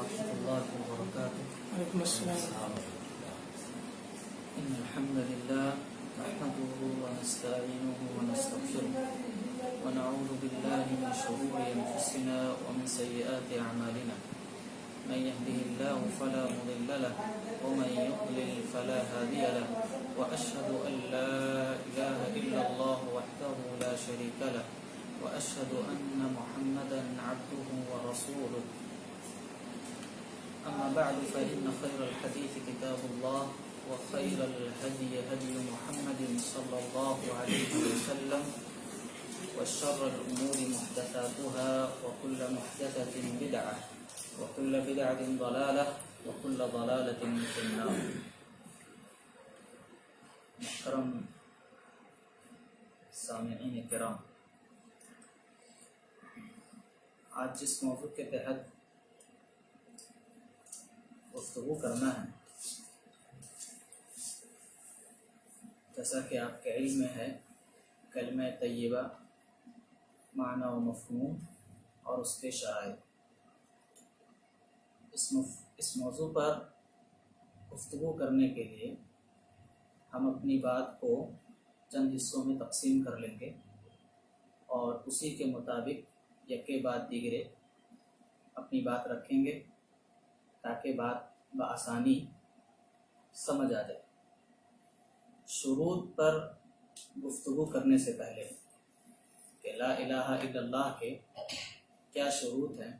ورحمة الله وبركاته. وعليكم السلام. إن الحمد لله نحمده ونستعينه ونستغفره ونعوذ بالله من شرور أنفسنا ومن سيئات أعمالنا. من يهده الله فلا مضل له ومن يضلل فلا هادي له وأشهد أن لا إله إلا الله وحده لا شريك له وأشهد أن محمدا عبده ورسوله. أما بعد فإن خير الحديث كتاب الله وخير الهدي هدي محمد صلى الله عليه وسلم وشر الأمور محدثاتها وكل محدثة بدعة وكل بدعة ضلالة وكل ضلالة في النار. محترم سامعین کرام، آج جس موضوع کے تحت گفتگو کرنا ہے، جیسا کہ آپ کے علم میں ہے، کلمہ طیبہ، معنی و مفہوم اور اس کے شرائط. اس موضوع پر گفتگو کرنے کے لیے ہم اپنی بات کو چند حصوں میں تقسیم کر لیں گے اور اسی کے مطابق یکے بعد دیگرے اپنی بات رکھیں گے تاکہ بات بآسانی سمجھ آ جائے. شروط پر گفتگو کرنے سے پہلے کہ لا الہ الا اللہ کے کیا شروط ہیں،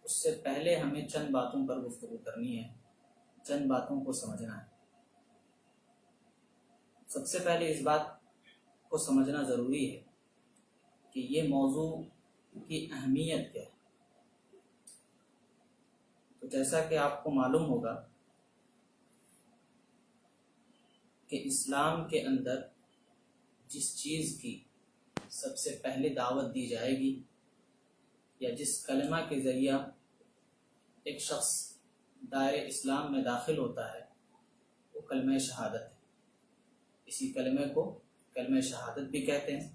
اس سے پہلے ہمیں چند باتوں پر گفتگو کرنی ہے، چند باتوں کو سمجھنا ہے. سب سے پہلے اس بات کو سمجھنا ضروری ہے کہ یہ موضوع کی اہمیت کیا ہے. تو جیسا کہ آپ کو معلوم ہوگا کہ اسلام کے اندر جس چیز کی سب سے پہلے دعوت دی جائے گی یا جس کلمہ کے ذریعہ ایک شخص دائرہ اسلام میں داخل ہوتا ہے وہ کلمہ شہادت ہے. اسی کلمے کو کلمہ شہادت بھی کہتے ہیں.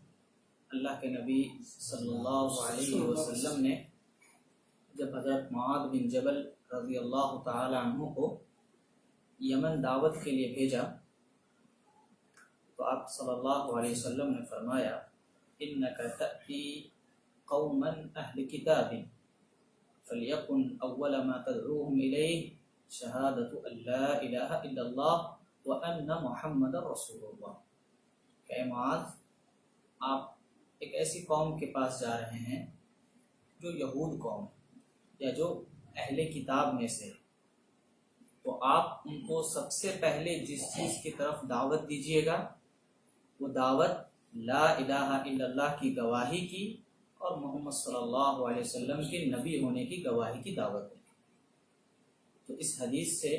اللہ کے نبی صلی اللہ علیہ وسلم نے جب حضرت معاذ بن جبل رضی اللہ تعالی عنہ کو یمن دعوت کے لیے بھیجا تو آپ صلی اللہ علیہ وسلم نے فرمایا اِنَّكَ تَأْتِي قَوْمًا أَهْلِ كِتَابٍ فَلْيَكُنْ أَوَّلَ مَا تَدْعُوهُمْ إِلَيْهِ شَهَادَةُ أَن لَا إِلَهَ إِلَّا اللَّهُ وَأَنَّ مُحَمَّدًا رَسُولُ اللَّهِ. کہ معاذ، آپ ایک ایسی قوم کے پاس جا رہے ہیں جو یہود قوم ہے یا جو اہل کتاب میں سے، تو آپ ان کو سب سے پہلے جس چیز کی طرف دعوت دیجیے گا وہ دعوت لا الہ الا اللہ کی گواہی کی اور محمد صلی اللہ علیہ وسلم کے نبی ہونے کی گواہی کی دعوت ہے. تو اس حدیث سے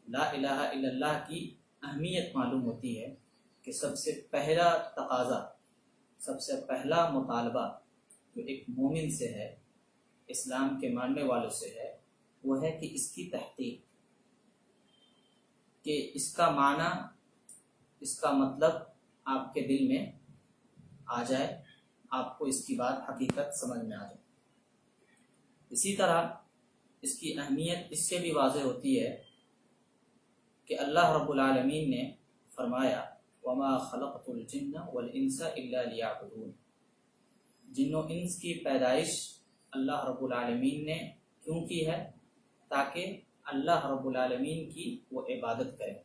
لا الہ الا اللہ کی اہمیت معلوم ہوتی ہے کہ سب سے پہلا تقاضا، سب سے پہلا مطالبہ جو ایک مومن سے ہے، اسلام کے ماننے والوں سے ہے، وہ ہے کہ اس کی تحقیق، کہ اس کا معنی، اس کا مطلب آپ کے دل میں آ جائے، آپ کو اس کی بات حقیقت سمجھ میں آ جائے. اسی طرح اس کی اہمیت اس سے بھی واضح ہوتی ہے کہ اللہ رب العالمین نے فرمایا وَمَا خَلَقْتُ الْجِنَّ وَالْإِنسَ إِلَّا لِيَعْبُدُونَ. جن و انس کی پیدائش اللہ رب العالمین نے کیوں کی ہے؟ تاکہ اللہ رب العالمین کی وہ عبادت کریں.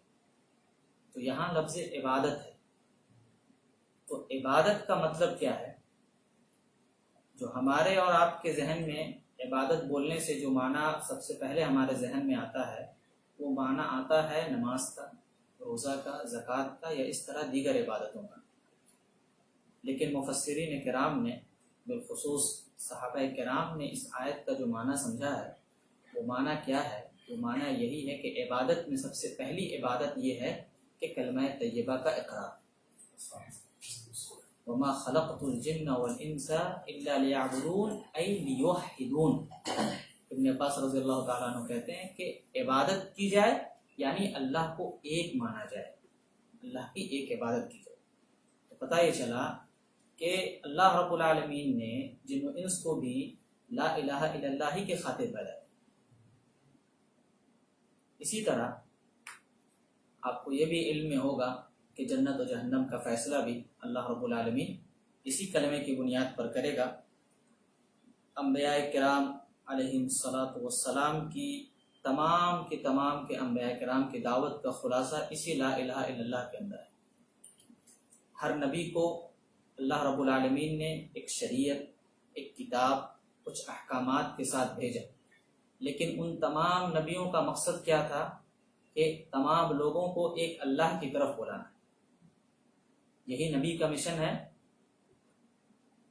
تو یہاں لفظ عبادت ہے. تو عبادت کا مطلب کیا ہے؟ جو ہمارے اور آپ کے ذہن میں عبادت بولنے سے جو معنی سب سے پہلے ہمارے ذہن میں آتا ہے وہ معنی آتا ہے نماز کا، روزہ کا، زکوٰۃ کا یا اس طرح دیگر عبادتوں کا. لیکن مفسرین کرام نے، بالخصوص صحابہ کرام نے اس آیت کا جو معنی سمجھا ہے وہ معنی کیا ہے؟ وہ معنی یہی ہے کہ عبادت میں سب سے پہلی عبادت یہ ہے کہ کلمہ طیبہ کا اقرار. وَمَا خَلَقْتُ الْجِنَّ وَالْإِنسَ إِلَّا لِيَعْبُدُونَ أَيْ لِيُوَحِّدُونَ. ابن عباس رضی اللہ تعالیٰ عنہ کہتے ہیں کہ عبادت کی جائے یعنی اللہ کو ایک مانا جائے، اللہ کی ایک عبادت کی جائے. تو پتہ یہ چلا کہ اللہ رب العالمین نے جن و انس کو بھی لا الہ الا اللہ ہی کے خاطر پیدا کیا. اسی طرح آپ کو یہ بھی علم میں ہوگا کہ جنت و جہنم کا فیصلہ بھی اللہ رب العالمین اسی کلمے کی بنیاد پر کرے گا۔ انبیاء کرام علیہم الصلاۃ والسلام کی تمام کے انبیاء کرام کی دعوت کا خلاصہ اسی لا الہ الا اللہ کے اندر ہے۔ ہر نبی کو اللہ رب العالمین نے ایک شریعت، ایک کتاب، کچھ احکامات کے ساتھ بھیجا، لیکن ان تمام نبیوں کا مقصد کیا تھا کہ تمام لوگوں کو ایک اللہ کی طرف بلانا۔ یہی نبی کا مشن ہے،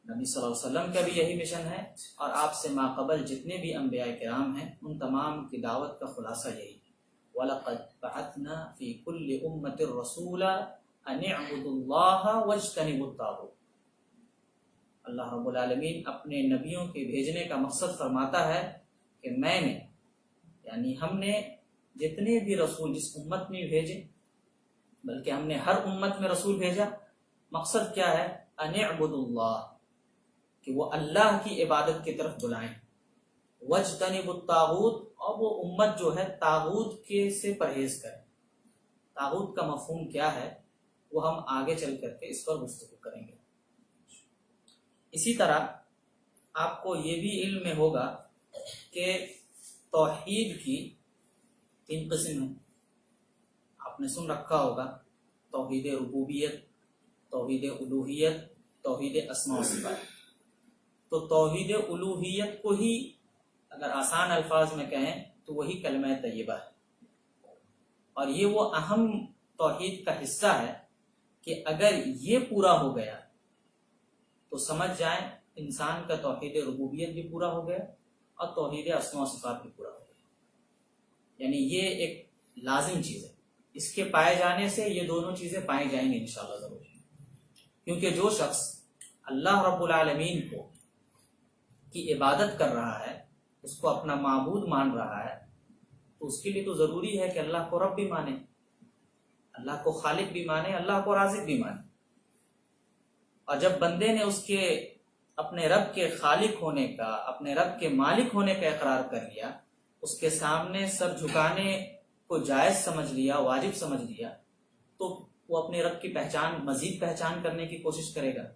نبی صلی اللہ علیہ وسلم کا بھی یہی مشن ہے، اور آپ سے ماقبل جتنے بھی انبیاء کرام ہیں ان تمام کی دعوت کا خلاصہ یہی ہے۔ وَلَقَدْ بَعَثْنَا فِي كُلِّ أُمَّةٍ رَسُولًا أَنِ اعْبُدُوا اللَّهَ وَاجْتَنِبُوا الطَّاغُوتَ۔ اللہ رب العالمین اپنے نبیوں کے بھیجنے کا مقصد فرماتا ہے کہ میں نے، یعنی ہم نے جتنے بھی رسول جس امت میں بھیجے، بلکہ ہم نے ہر امت میں رسول بھیجا، مقصد کیا ہے؟ ان اعبدوا اللہ، کہ وہ اللہ کی عبادت کی طرف بلائیں، واجتنبوا الطاغوت، اور وہ امت جو ہے طاغوت کے سے پرہیز کرے۔ طاغوت کا مفہوم کیا ہے وہ ہم آگے چل کر کے اس پر گفتگو کریں گے۔ اسی طرح آپ کو یہ بھی علم میں ہوگا کہ توحید کی 3 قسم ہیں، آپ نے سن رکھا ہوگا: توحید ربوبیت، توحید الوہیت، توحید اسماء و صفات۔ تو توحید الوہیت کو ہی اگر آسان الفاظ میں کہیں تو وہی کلمہ طیبہ ہے، اور یہ وہ اہم توحید کا حصہ ہے کہ اگر یہ پورا ہو گیا تو سمجھ جائیں انسان کا توحید ربوبیت بھی پورا ہو گیا اور توحید اسماء و صفات بھی پورا ہو گیا۔ یعنی یہ ایک لازم چیز ہے، اس کے پائے جانے سے یہ دونوں چیزیں پائی جائیں گی انشاءاللہ ضرور، کیونکہ جو شخص اللہ رب العالمین کو کی عبادت کر رہا ہے، اس کو اپنا معبود مان رہا ہے، تو اس کے لیے تو ضروری ہے کہ اللہ کو رب بھی مانے، اللہ کو خالق بھی مانے، اللہ کو رازق بھی مانے۔ اور جب بندے نے اس کے اپنے رب کے خالق ہونے کا، اپنے رب کے مالک ہونے کا اقرار کر لیا، اس کے سامنے سر جھکانے کو جائز سمجھ لیا، واجب سمجھ لیا، تو وہ اپنے رب کی مزید پہچان کرنے کی کوشش کرے گا۔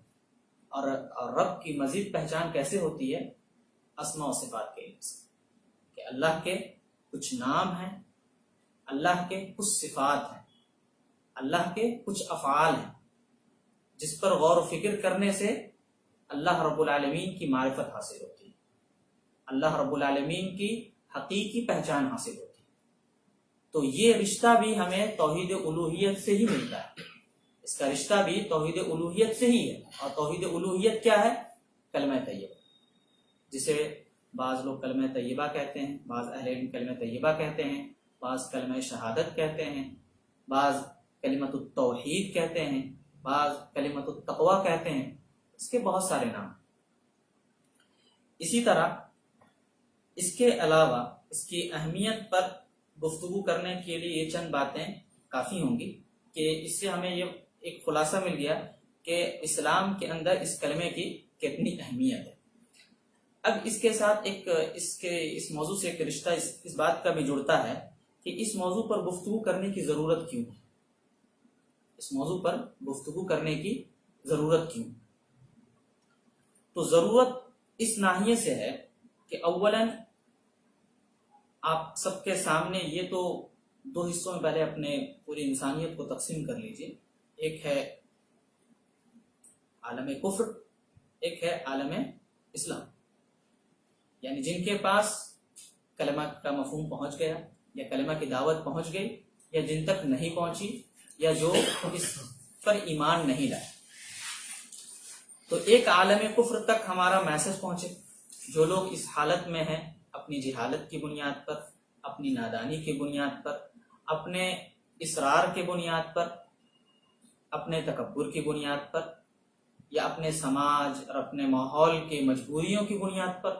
اور رب کی مزید پہچان کیسے ہوتی ہے؟ اسماء و صفات کے علم سے، کہ اللہ کے کچھ نام ہیں، اللہ کے کچھ صفات ہیں، اللہ کے کچھ افعال ہیں، جس پر غور و فکر کرنے سے اللہ رب العالمین کی معرفت حاصل ہوتی ہے، اللہ رب العالمین کی حقیقی پہچان حاصل ہوتی ہے۔ تو یہ رشتہ بھی ہمیں توحید الوہیت سے ہی ملتا ہے، اس کا رشتہ بھی توحید الوہیت سے ہی ہے۔ اور توحید الوہیت کیا ہے؟ کلمہ طیبہ، جسے بعض لوگ کلمہ طیبہ کہتے ہیں، بعض اہل علم کلمہ طیبہ کہتے ہیں، بعض کلمہ شہادت کہتے ہیں، بعض کلمۃ التوحید کہتے ہیں، بعض کلمۃ التقوی کہتے ہیں، اس کے بہت سارے نام۔ اسی طرح اس کے علاوہ اس کی اہمیت پر گفتگو کرنے کے لیے یہ چند باتیں کافی ہوں گی کہ اس سے ہمیں یہ ایک خلاصہ مل گیا کہ اسلام کے اندر اس کلمے کی کتنی اہمیت ہے۔ اب اس کے ساتھ اس موضوع سے ایک رشتہ اس بات کا بھی جڑتا ہے کہ اس موضوع پر گفتگو کرنے کی ضرورت کیوں ہے، اس موضوع پر گفتگو کرنے کی ضرورت کیوں؟ تو ضرورت اس ناحیے سے ہے کہ اولاً آپ سب کے سامنے یہ تو 2 حصوں میں پہلے اپنے پوری انسانیت کو تقسیم کر لیجئے، ایک ہے عالم کفر، ایک ہے عالم اسلام، یعنی جن کے پاس کلمہ کا مفہوم پہنچ گیا یا کلمہ کی دعوت پہنچ گئی، یا جن تک نہیں پہنچی، یا جو اس پر ایمان نہیں لائے۔ تو ایک عالم کفر تک ہمارا میسج پہنچے، جو لوگ اس حالت میں ہیں، اپنی جہالت کی بنیاد پر، اپنی نادانی کی بنیاد پر، اپنے اصرار کی بنیاد پر، اپنے تکبر کی بنیاد پر، یا اپنے سماج اور اپنے ماحول کی مجبوریوں کی بنیاد پر،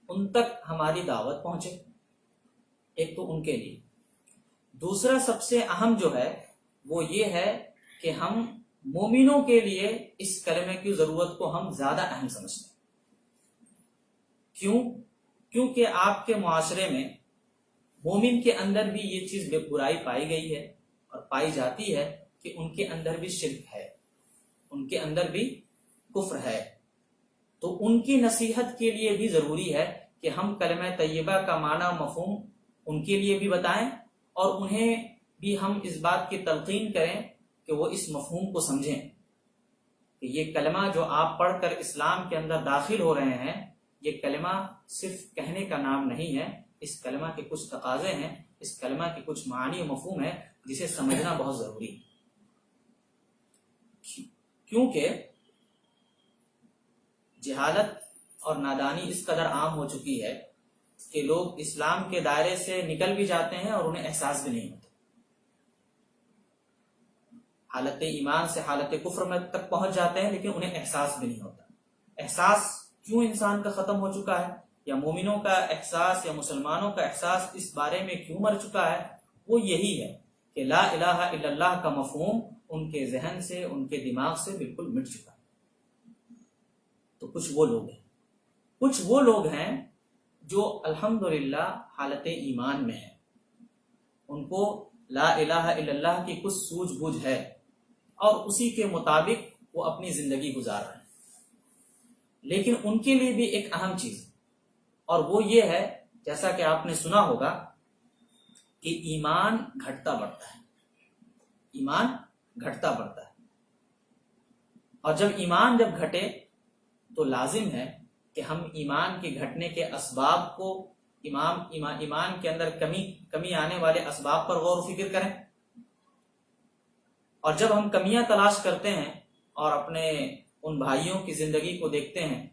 ان تک ہماری دعوت پہنچے، ایک تو ان کے لیے۔ دوسرا سب سے اہم جو ہے وہ یہ ہے کہ ہم مومنوں کے لیے اس کلمے کی ضرورت کو ہم زیادہ اہم سمجھتے ہیں۔ کیوں؟ کیونکہ آپ کے معاشرے میں مومن کے اندر بھی یہ چیز برائی پائی گئی ہے اور پائی جاتی ہے کہ ان کے اندر بھی شرک ہے، ان کے اندر بھی کفر ہے، تو ان کی نصیحت کے لیے بھی ضروری ہے کہ ہم کلمہ طیبہ کا معنی مفہوم ان کے لیے بھی بتائیں اور انہیں بھی ہم اس بات کی تلقین کریں کہ وہ اس مفہوم کو سمجھیں کہ یہ کلمہ جو آپ پڑھ کر اسلام کے اندر داخل ہو رہے ہیں، یہ کلمہ صرف کہنے کا نام نہیں ہے، اس کلمہ کے کچھ تقاضے ہیں، اس کلمہ کے کچھ معنی و مفہوم ہے جسے سمجھنا بہت ضروری ہے۔ کیونکہ جہالت اور نادانی اس قدر عام ہو چکی ہے کہ لوگ اسلام کے دائرے سے نکل بھی جاتے ہیں اور انہیں احساس بھی نہیں ہوتا، حالت ایمان سے حالت کفر میں تک پہنچ جاتے ہیں لیکن انہیں احساس بھی نہیں ہوتا۔ احساس کیوں انسان کا ختم ہو چکا ہے، یا مومنوں کا احساس یا مسلمانوں کا احساس اس بارے میں کیوں مر چکا ہے؟ وہ یہی ہے کہ لا الہ الا اللہ کا مفہوم ان کے ذہن سے، ان کے دماغ سے بالکل مٹ چکا ہے۔ تو کچھ وہ لوگ ہیں جو الحمدللہ حالت ایمان میں ہیں، ان کو لا الہ الا اللہ کی کچھ سوجھ بوجھ ہے اور اسی کے مطابق وہ اپنی زندگی گزار رہے ہیں، لیکن ان کے لیے بھی ایک اہم چیز ہے اور وہ یہ ہے، جیسا کہ آپ نے سنا ہوگا کہ ایمان گھٹتا بڑھتا ہے، ایمان گھٹتا بڑھتا ہے، اور جب ایمان گھٹے تو لازم ہے کہ ہم ایمان کے گھٹنے کے اسباب کو، ایمان کے اندر کمی آنے والے اسباب پر غور و فکر کریں، اور جب ہم کمیاں تلاش کرتے ہیں اور اپنے ان بھائیوں کی زندگی کو دیکھتے ہیں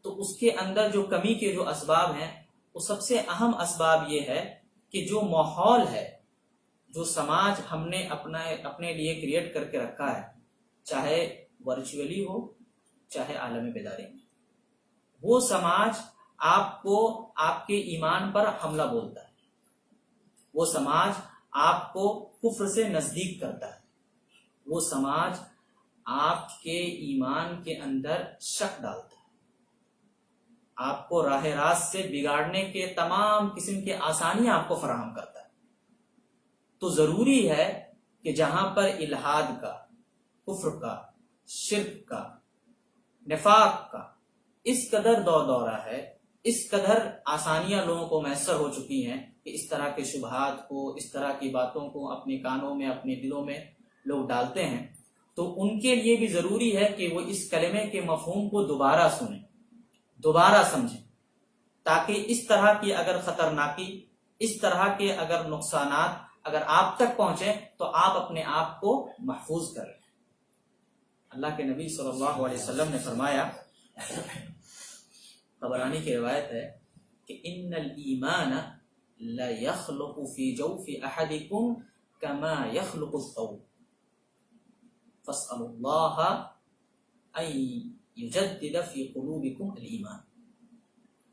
تو اس کے اندر جو کمی کے جو اسباب ہیں، وہ سب سے اہم اسباب یہ ہے کہ جو ماحول ہے، جو سماج ہم نے اپنے لیے کریٹ کر کے رکھا ہے، چاہے ورچولی ہو چاہے عالم بیداری میں، وہ سماج آپ کو آپ کے ایمان پر حملہ بولتا ہے، وہ سماج آپ کو کفر سے نزدیک کرتا ہے، وہ سماج آپ کے ایمان کے اندر شک ڈالتا ہے، آپ کو راہ راست سے بگاڑنے کے تمام قسم کے آسانیاں آپ کو فراہم کرتا ہے۔ تو ضروری ہے کہ جہاں پر الحاد کا، کفر کا، شرک کا، نفاق کا اس قدر دورہ ہے، اس قدر آسانیاں لوگوں کو میسر ہو چکی ہیں کہ اس طرح کے شبہات کو، اس طرح کی باتوں کو اپنے کانوں میں، اپنے دلوں میں لوگ ڈالتے ہیں، تو ان کے لیے بھی ضروری ہے کہ وہ اس کلمے کے مفہوم کو دوبارہ سنیں، دوبارہ سمجھیں، تاکہ اس طرح کی اگر خطرناکی، اس طرح کے اگر نقصانات اگر آپ تک پہنچیں تو آپ اپنے آپ کو محفوظ کریں۔ اللہ کے نبی صلی اللہ علیہ وسلم نے فرمایا، طبرانی کی روایت ہے کہ ان الایمان لا يخلق في جوف احدكم كما يخلق الثوب فاسألوا الله ان يجدد في قلوبكم الایمان۔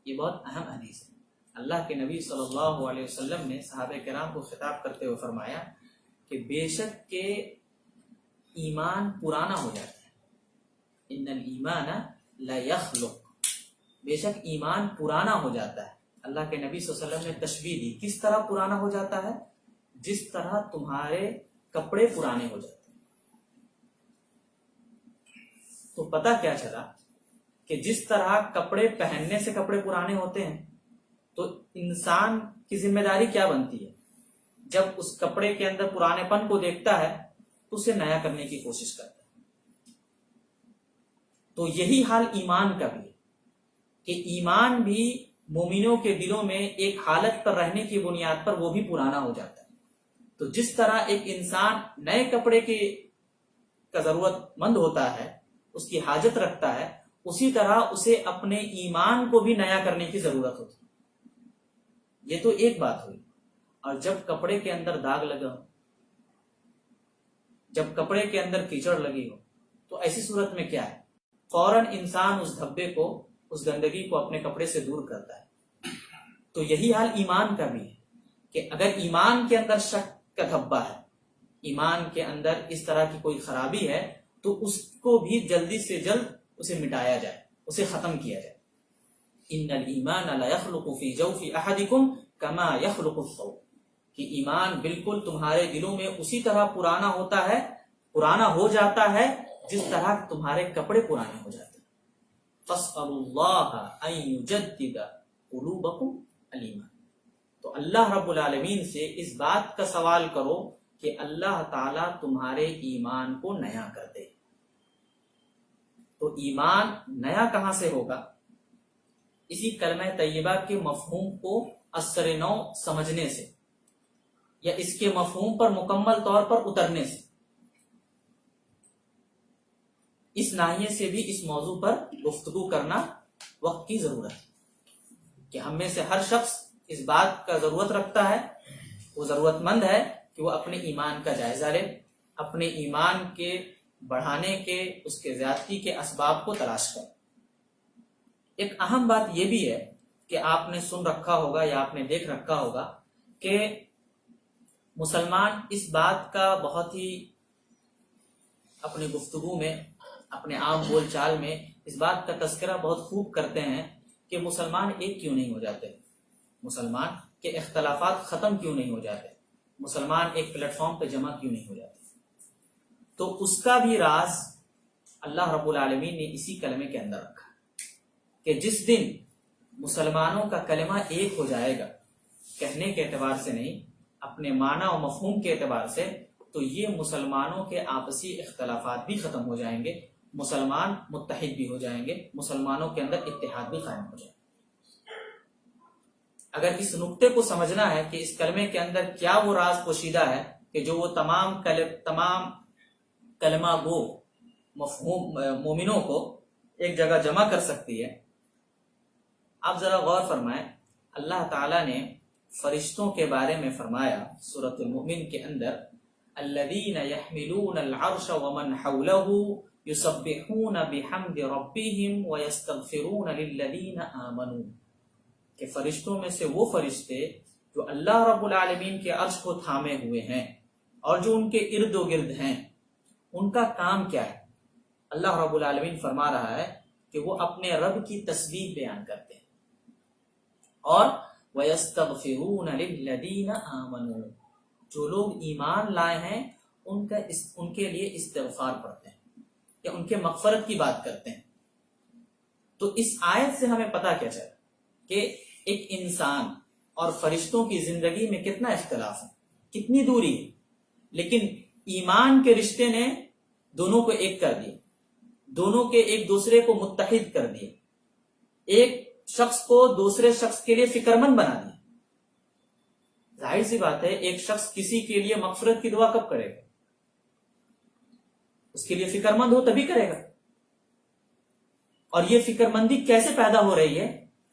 یہ بہت اہم حدیث ہے۔ اللہ کے نبی صلی اللہ علیہ وسلم نے صحابہ کرام کو خطاب کرتے ہوئے فرمایا کہ بے شک کہ ایمان پرانا ہو جاتا ہے، ان الایمان لا يخلق، بے شک ایمان پرانا ہو جاتا ہے۔ اللہ کے نبی صلی اللہ علیہ وسلم نے تشبیہ دی، کس طرح پرانا ہو جاتا ہے؟ جس طرح تمہارے کپڑے پرانے ہو جاتے ہیں۔ تو پتہ کیا چلا کہ جس طرح کپڑے پہننے سے کپڑے پرانے ہوتے ہیں، تو انسان کی ذمہ داری کیا بنتی ہے؟ جب اس کپڑے کے اندر پرانے پن کو دیکھتا ہے تو اسے نیا کرنے کی کوشش کرتا ہے۔ تو یہی حال ایمان کا بھی ہے کہ ایمان بھی مومنوں کے دلوں میں ایک حالت پر رہنے کی بنیاد پر وہ بھی پرانا ہو جاتا ہے۔ تو جس طرح ایک انسان نئے کپڑے کا ضرورت مند ہوتا ہے، اس کی حاجت رکھتا ہے، اسی طرح اسے اپنے ایمان کو بھی نیا کرنے کی ضرورت ہوتی ہے۔ یہ تو ایک بات ہوئی۔ اور جب کپڑے کے اندر داغ لگا ہو، جب کپڑے کے اندر کیچڑ لگی ہو، تو ایسی صورت میں کیا ہے؟ فوراً انسان اس دھبے کو، اس گندگی کو اپنے کپڑے سے دور کرتا ہے۔ تو یہی حال ایمان کا بھی ہے کہ اگر ایمان کے اندر شک کا دھبا ہے، ایمان کے اندر اس طرح کی کوئی خرابی ہے، تو اس کو بھی جلدی سے جلد اسے مٹایا جائے، اسے ختم کیا جائے۔ ان الایمان لا یخلق فی جوف احدکم کما یخلق الثوب، کہ ایمان بالکل تمہارے دلوں میں اسی طرح پرانا ہو جاتا ہے جس طرح تمہارے کپڑے پرانے ہو جاتے ہیں۔ فاسألوا اللہ ان یجدد قلوبکم الایمان، تو اللہ رب العالمین سے اس بات کا سوال کرو کہ اللہ تعالیٰ تمہارے ایمان کو نیا کر دے۔ تو ایمان نیا کہاں سے ہوگا؟ اسی کلمہ طیبہ کے مفہوم کو اثر نو سمجھنے سے، یا اس کے مفہوم پر مکمل طور پر اترنے سے۔ اس ناحیے سے بھی اس موضوع پر گفتگو کرنا وقت کی ضرورت ہے کہ ہم میں سے ہر شخص اس بات کا ضرورت رکھتا ہے، وہ ضرورت مند ہے کہ وہ اپنے ایمان کا جائزہ لے، اپنے ایمان کے بڑھانے کے، اس کے زیادتی کے اسباب کو تلاش کرے۔ ایک اہم بات یہ بھی ہے کہ آپ نے سن رکھا ہوگا یا آپ نے دیکھ رکھا ہوگا کہ مسلمان اس بات کا بہت ہی اپنی گفتگو میں، اپنے عام بول چال میں اس بات کا تذکرہ بہت خوب کرتے ہیں کہ مسلمان ایک کیوں نہیں ہو جاتے، مسلمان کے اختلافات ختم کیوں نہیں ہو جاتے، مسلمان ایک پلیٹ فارم پہ جمع کیوں نہیں ہو جاتے۔ تو اس کا بھی راز اللہ رب العالمین نے اسی کلمے کے اندر رکھا کہ جس دن مسلمانوں کا کلمہ ایک ہو جائے گا، کہنے کے اعتبار سے نہیں، اپنے معنی و مفہوم کے اعتبار سے، تو یہ مسلمانوں کے آپسی اختلافات بھی ختم ہو جائیں گے، مسلمان متحد بھی ہو جائیں گے، مسلمانوں کے اندر اتحاد بھی قائم ہو جائے گا۔ اگر اس نقطے کو سمجھنا ہے کہ اس کلمے کے اندر کیا وہ راز پوشیدہ ہے کہ جو وہ تمام کلمہ گو مفہوم مومنوں کو ایک جگہ جمع کر سکتی ہے، آپ ذرا غور فرمائیں۔ اللہ تعالیٰ نے فرشتوں کے بارے میں فرمایا سورۃ المؤمن کے اندر، الذین یحملون العرش ومن حولہ یسبحون بحمد ربہم ویستغفرون للذین آمنوا، کہ فرشتوں میں سے وہ فرشتے جو اللہ رب العالمین کے عرش کو تھامے ہوئے ہیں اور جو ان کے ارد و گرد ہیں، ان کا کام کیا ہے؟ اللہ رب العالمین فرما رہا ہے کہ وہ اپنے رب کی تسبیح بیان کرتے ہیں، اور وَيَسْتَغْفِرُونَ لِلَّذِينَ آمَنُوا، جو لوگ ایمان لائے ہیں ان کے لیے استغفار پڑھتے ہیں یا ان کے مغفرت کی بات کرتے ہیں۔ تو اس آیت سے ہمیں پتہ کیا چلا کہ ایک انسان اور فرشتوں کی زندگی میں کتنا اختلاف ہے، کتنی دوری ہے، لیکن ایمان کے رشتے نے دونوں کو ایک کر دیا، دونوں کے ایک دوسرے کو متحد کر دیا، ایک شخص کو دوسرے شخص کے لیے فکر مند بنا دیا۔ ظاہر سی بات ہے، ایک شخص کسی کے لیے مغفرت کی دعا کب کرے گا؟ اس کے لیے فکر مند ہو تبھی کرے گا۔ اور یہ فکر مندی کیسے پیدا ہو رہی ہے؟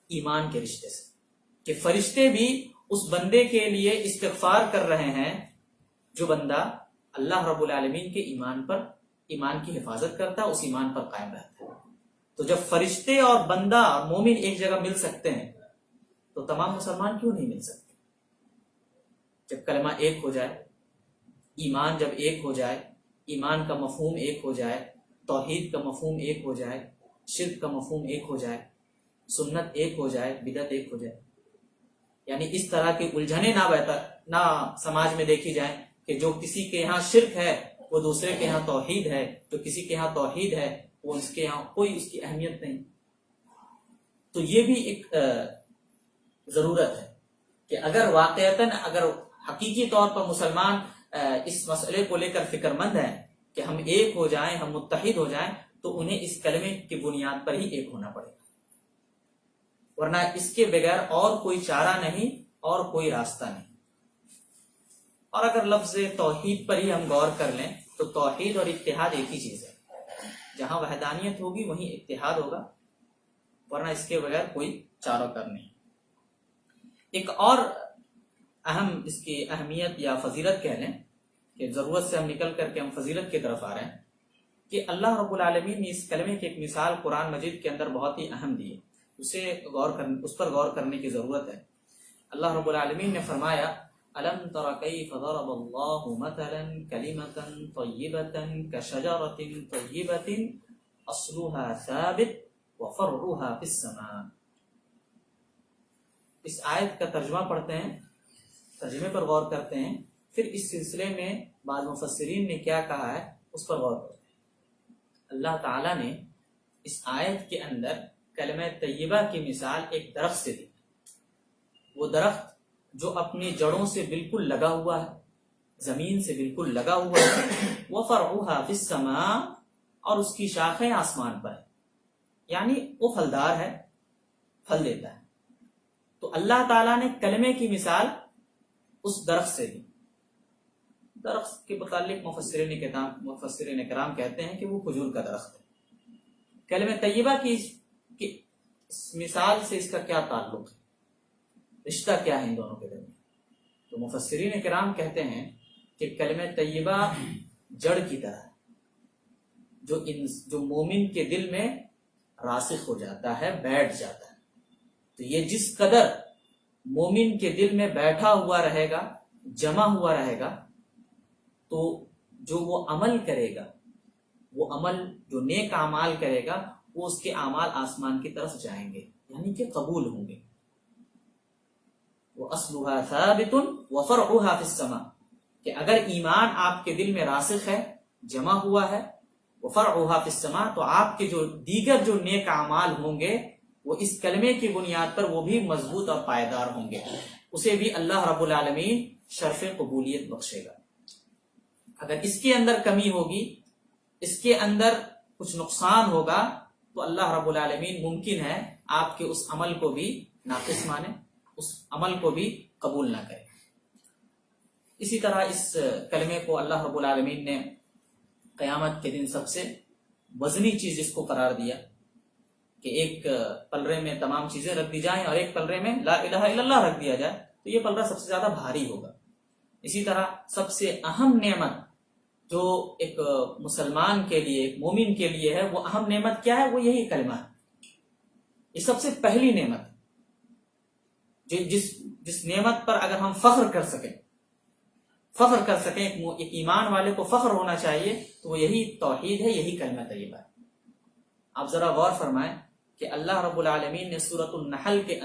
ایمان کے رشتے سے، کہ فرشتے بھی اس بندے کے لیے استغفار کر رہے ہیں جو بندہ اللہ رب العالمین کے ایمان کی حفاظت کرتا ہے، اس ایمان پر قائم رہتا ہے۔ تو جب فرشتے اور بندہ اور مومن ایک جگہ مل سکتے ہیں تو تمام مسلمان کیوں نہیں مل سکتے؟ جب کلمہ ایک ہو جائے، ایمان جب ایک ہو جائے، ایمان کا مفہوم ایک ہو جائے، توحید کا مفہوم ایک ہو جائے، شرک کا مفہوم ایک ہو جائے، سنت ایک ہو جائے، بدعت ایک ہو جائے، یعنی اس طرح کی الجھنیں نہ سماج میں دیکھی جائیں کہ جو کسی کے یہاں شرک ہے وہ دوسرے کے یہاں توحید ہے، جو کسی کے یہاں توحید ہے وہ اس کے یہاں کوئی اس کی اہمیت نہیں۔ تو یہ بھی ایک ضرورت ہے کہ اگر حقیقی طور پر مسلمان اس مسئلے کو لے کر فکر مند ہیں کہ ہم ایک ہو جائیں، ہم متحد ہو جائیں، تو انہیں اس کلمے کی بنیاد پر ہی ایک ہونا پڑے گا، ورنہ اس کے بغیر اور کوئی چارہ نہیں اور کوئی راستہ نہیں۔ اور اگر لفظ توحید پر ہی ہم غور کر لیں تو توحید اور اتحاد ایک ہی چیز ہے، جہاں وحدانیت ہوگی وہیں اتحاد ہوگا، ورنہ اس کے بغیر کوئی چارہ کر نہیں۔ ایک اور اہم اس کی اہمیت یا فضیلت کہہ لیں کہ ضرورت سے ہم نکل کر کے ہم فضیلت کی طرف آ رہے ہیں کہ اللہ رب العالمین نے اس کلمے کی ایک مثال قرآن مجید کے اندر بہت ہی اہم دی ہے، اس پر غور کرنے کی ضرورت ہے۔ اللہ رب العالمین نے فرمایا أَلَمْ تَرَ كَيْفَ ضَرَبَ اللَّهُ مَثَلًا كَلِمَةً طَيِّبَةً كَشَجَرَةٍ طَيِّبَةٍ أَصْلُهَا ثَابِتٌ وَفَرْعُهَا فِي السَّمَاءِ، اس آیت کا ترجمہ پڑھتے ہیں، ترجمے پر غور کرتے ہیں، پھر اس سلسلے میں بعض مفسرین نے کیا کہا ہے اس پر غور کرتے ہیں۔ اللہ تعالیٰ نے اس آیت کے اندر کلمہ طیبہ کی مثال ایک درخت سے دی، وہ درخت جو اپنی جڑوں سے بالکل لگا ہوا ہے، زمین سے بالکل لگا ہوا ہے، وَفَرْعُهَا فِي السَّمَاءِ، اور اس کی شاخیں آسمان پر ہے، یعنی وہ پھلدار ہے، پھل دیتا ہے۔ تو اللہ تعالیٰ نے کلمے کی مثال اس درخت سے دی۔ درخت کے متعلق مفسرین کرام کہتے ہیں کہ وہ کھجور کا درخت ہے۔ کلمہ طیبہ کی اس مثال سے اس کا کیا تعلق ہے، رشتہ کیا ہے ان دونوں کے درمیان؟ تو مفسرین کرام کہتے ہیں کہ کلمہ طیبہ جڑ کی طرح ہے، جو مومن کے دل میں راسخ ہو جاتا ہے، بیٹھ جاتا ہے۔ تو یہ جس قدر مومن کے دل میں بیٹھا ہوا رہے گا، جمع ہوا رہے گا، تو جو وہ عمل کرے گا، وہ عمل جو نیک اعمال کرے گا، وہ اس کے اعمال آسمان کی طرف جائیں گے، یعنی کہ قبول ہوں گے۔ وَأَصْلُهَا ثَابِتٌ وَفَرْعُهَا فِي السَّمَاءِ، کہ اگر ایمان آپ کے دل میں راسخ ہے، جمع ہوا ہے، وَفَرْعُهَا فِي السَّمَاءِ، تو آپ کے جو دیگر جو نیک اعمال ہوں گے وہ اس کلمے کی بنیاد پر وہ بھی مضبوط اور پائیدار ہوں گے، اسے بھی اللہ رب العالمین شرف قبولیت بخشے گا۔ اگر اس کے اندر کمی ہوگی، اس کے اندر کچھ نقصان ہوگا، تو اللہ رب العالمین ممکن ہے آپ کے اس عمل کو بھی ناقص مانے، اس عمل کو بھی قبول نہ کرے۔ اسی طرح اس کلمے کو اللہ رب العالمین نے قیامت کے دن سب سے وزنی چیز اس کو قرار دیا کہ ایک پلڑے میں تمام چیزیں رکھ دی جائیں اور ایک پلڑے میں لا الہ الا اللہ رکھ دیا جائے، تو یہ پلڑا سب سے زیادہ بھاری ہوگا۔ اسی طرح سب سے اہم نعمت جو ایک مسلمان کے لیے، ایک مومن کے لیے ہے، وہ اہم نعمت کیا ہے؟ وہ یہی کلمہ ہے۔ یہ سب سے پہلی نعمت، جس نعمت پر اگر ہم فخر کر سکیں، ایک ایمان والے کو فخر ہونا چاہیے، تو وہ یہی توحید ہے، یہی کلمہ طیبہ ہے۔ آپ ذرا غور فرمائیں کہ اللہ رب العالمین نے سورۃ النحل کے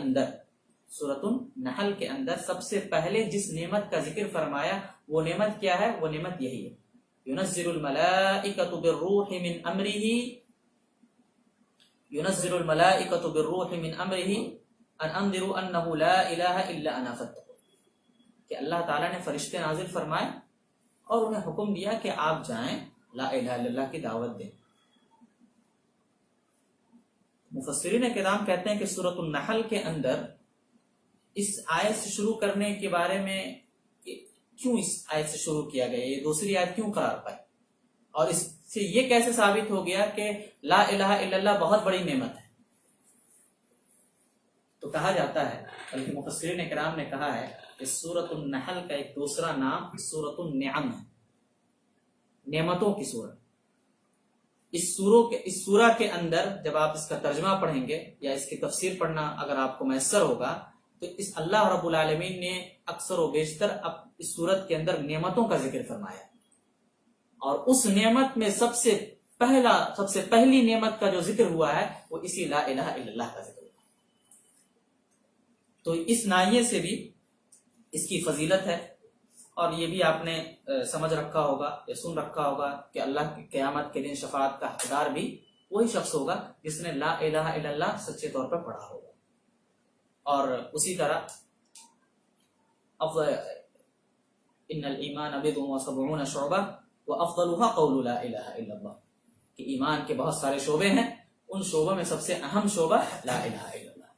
اندر سب سے پہلے جس نعمت کا ذکر فرمایا، وہ نعمت کیا ہے؟ وہ نعمت یہی ہے، ينزل الملائکۃ بالروح من امرہ ان انذروا انہ لا الہ الا انا فاتقون، کہ اللہ تعالیٰ نے فرشتے نازل فرمائے اور انہیں حکم دیا کہ آپ جائیں لا الہ الا اللہ کی دعوت دیں۔ مفسرین کرام کہتے ہیں کہ سورۃ النحل کے اندر اس آیت سے شروع کرنے کے بارے میں کیوں اس آیت سے شروع کیا گیا، یہ دوسری آیت کیوں قرار پائی، اور اس سے یہ کیسے ثابت ہو گیا کہ لا الہ الا اللہ بہت بڑی نعمت ہے؟ تو کہا جاتا ہے، بلکہ مفسرین کرام نے کہا ہے کہ سورۃ النحل کا ایک دوسرا نام سورۃ النعم ہے، نعمتوں کی سورت۔ اس سورہ کے اندر جب آپ اس کا ترجمہ پڑھیں گے یا اس کی تفسیر پڑھنا اگر آپ کو میسر ہوگا، تو اس اللہ رب العالمین نے اکثر و بیشتر اس سورت کے اندر نعمتوں کا ذکر فرمایا، اور اس نعمت میں سب سے پہلی نعمت کا جو ذکر ہوا ہے وہ اسی لا الہ الا اللہ کا ذکر ہوا۔ تو اس ناحیے سے بھی اس کی فضیلت ہے، اور یہ بھی آپ نے سمجھ رکھا ہوگا یا سن رکھا ہوگا کہ اللہ کی قیامت کے دن شفاعت کا حقدار بھی وہی شخص ہوگا جس نے لا الہ الا اللہ سچے طور پر پڑھا ہوگا۔ اور اسی طرح ان الایمان بضع وسبعون شعبہ وافضلها قول لا الہ الا اللہ، کہ ایمان کے بہت سارے شعبے ہیں، ان شعبوں میں سب سے اہم شعبہ لا الہ الا اللہ۔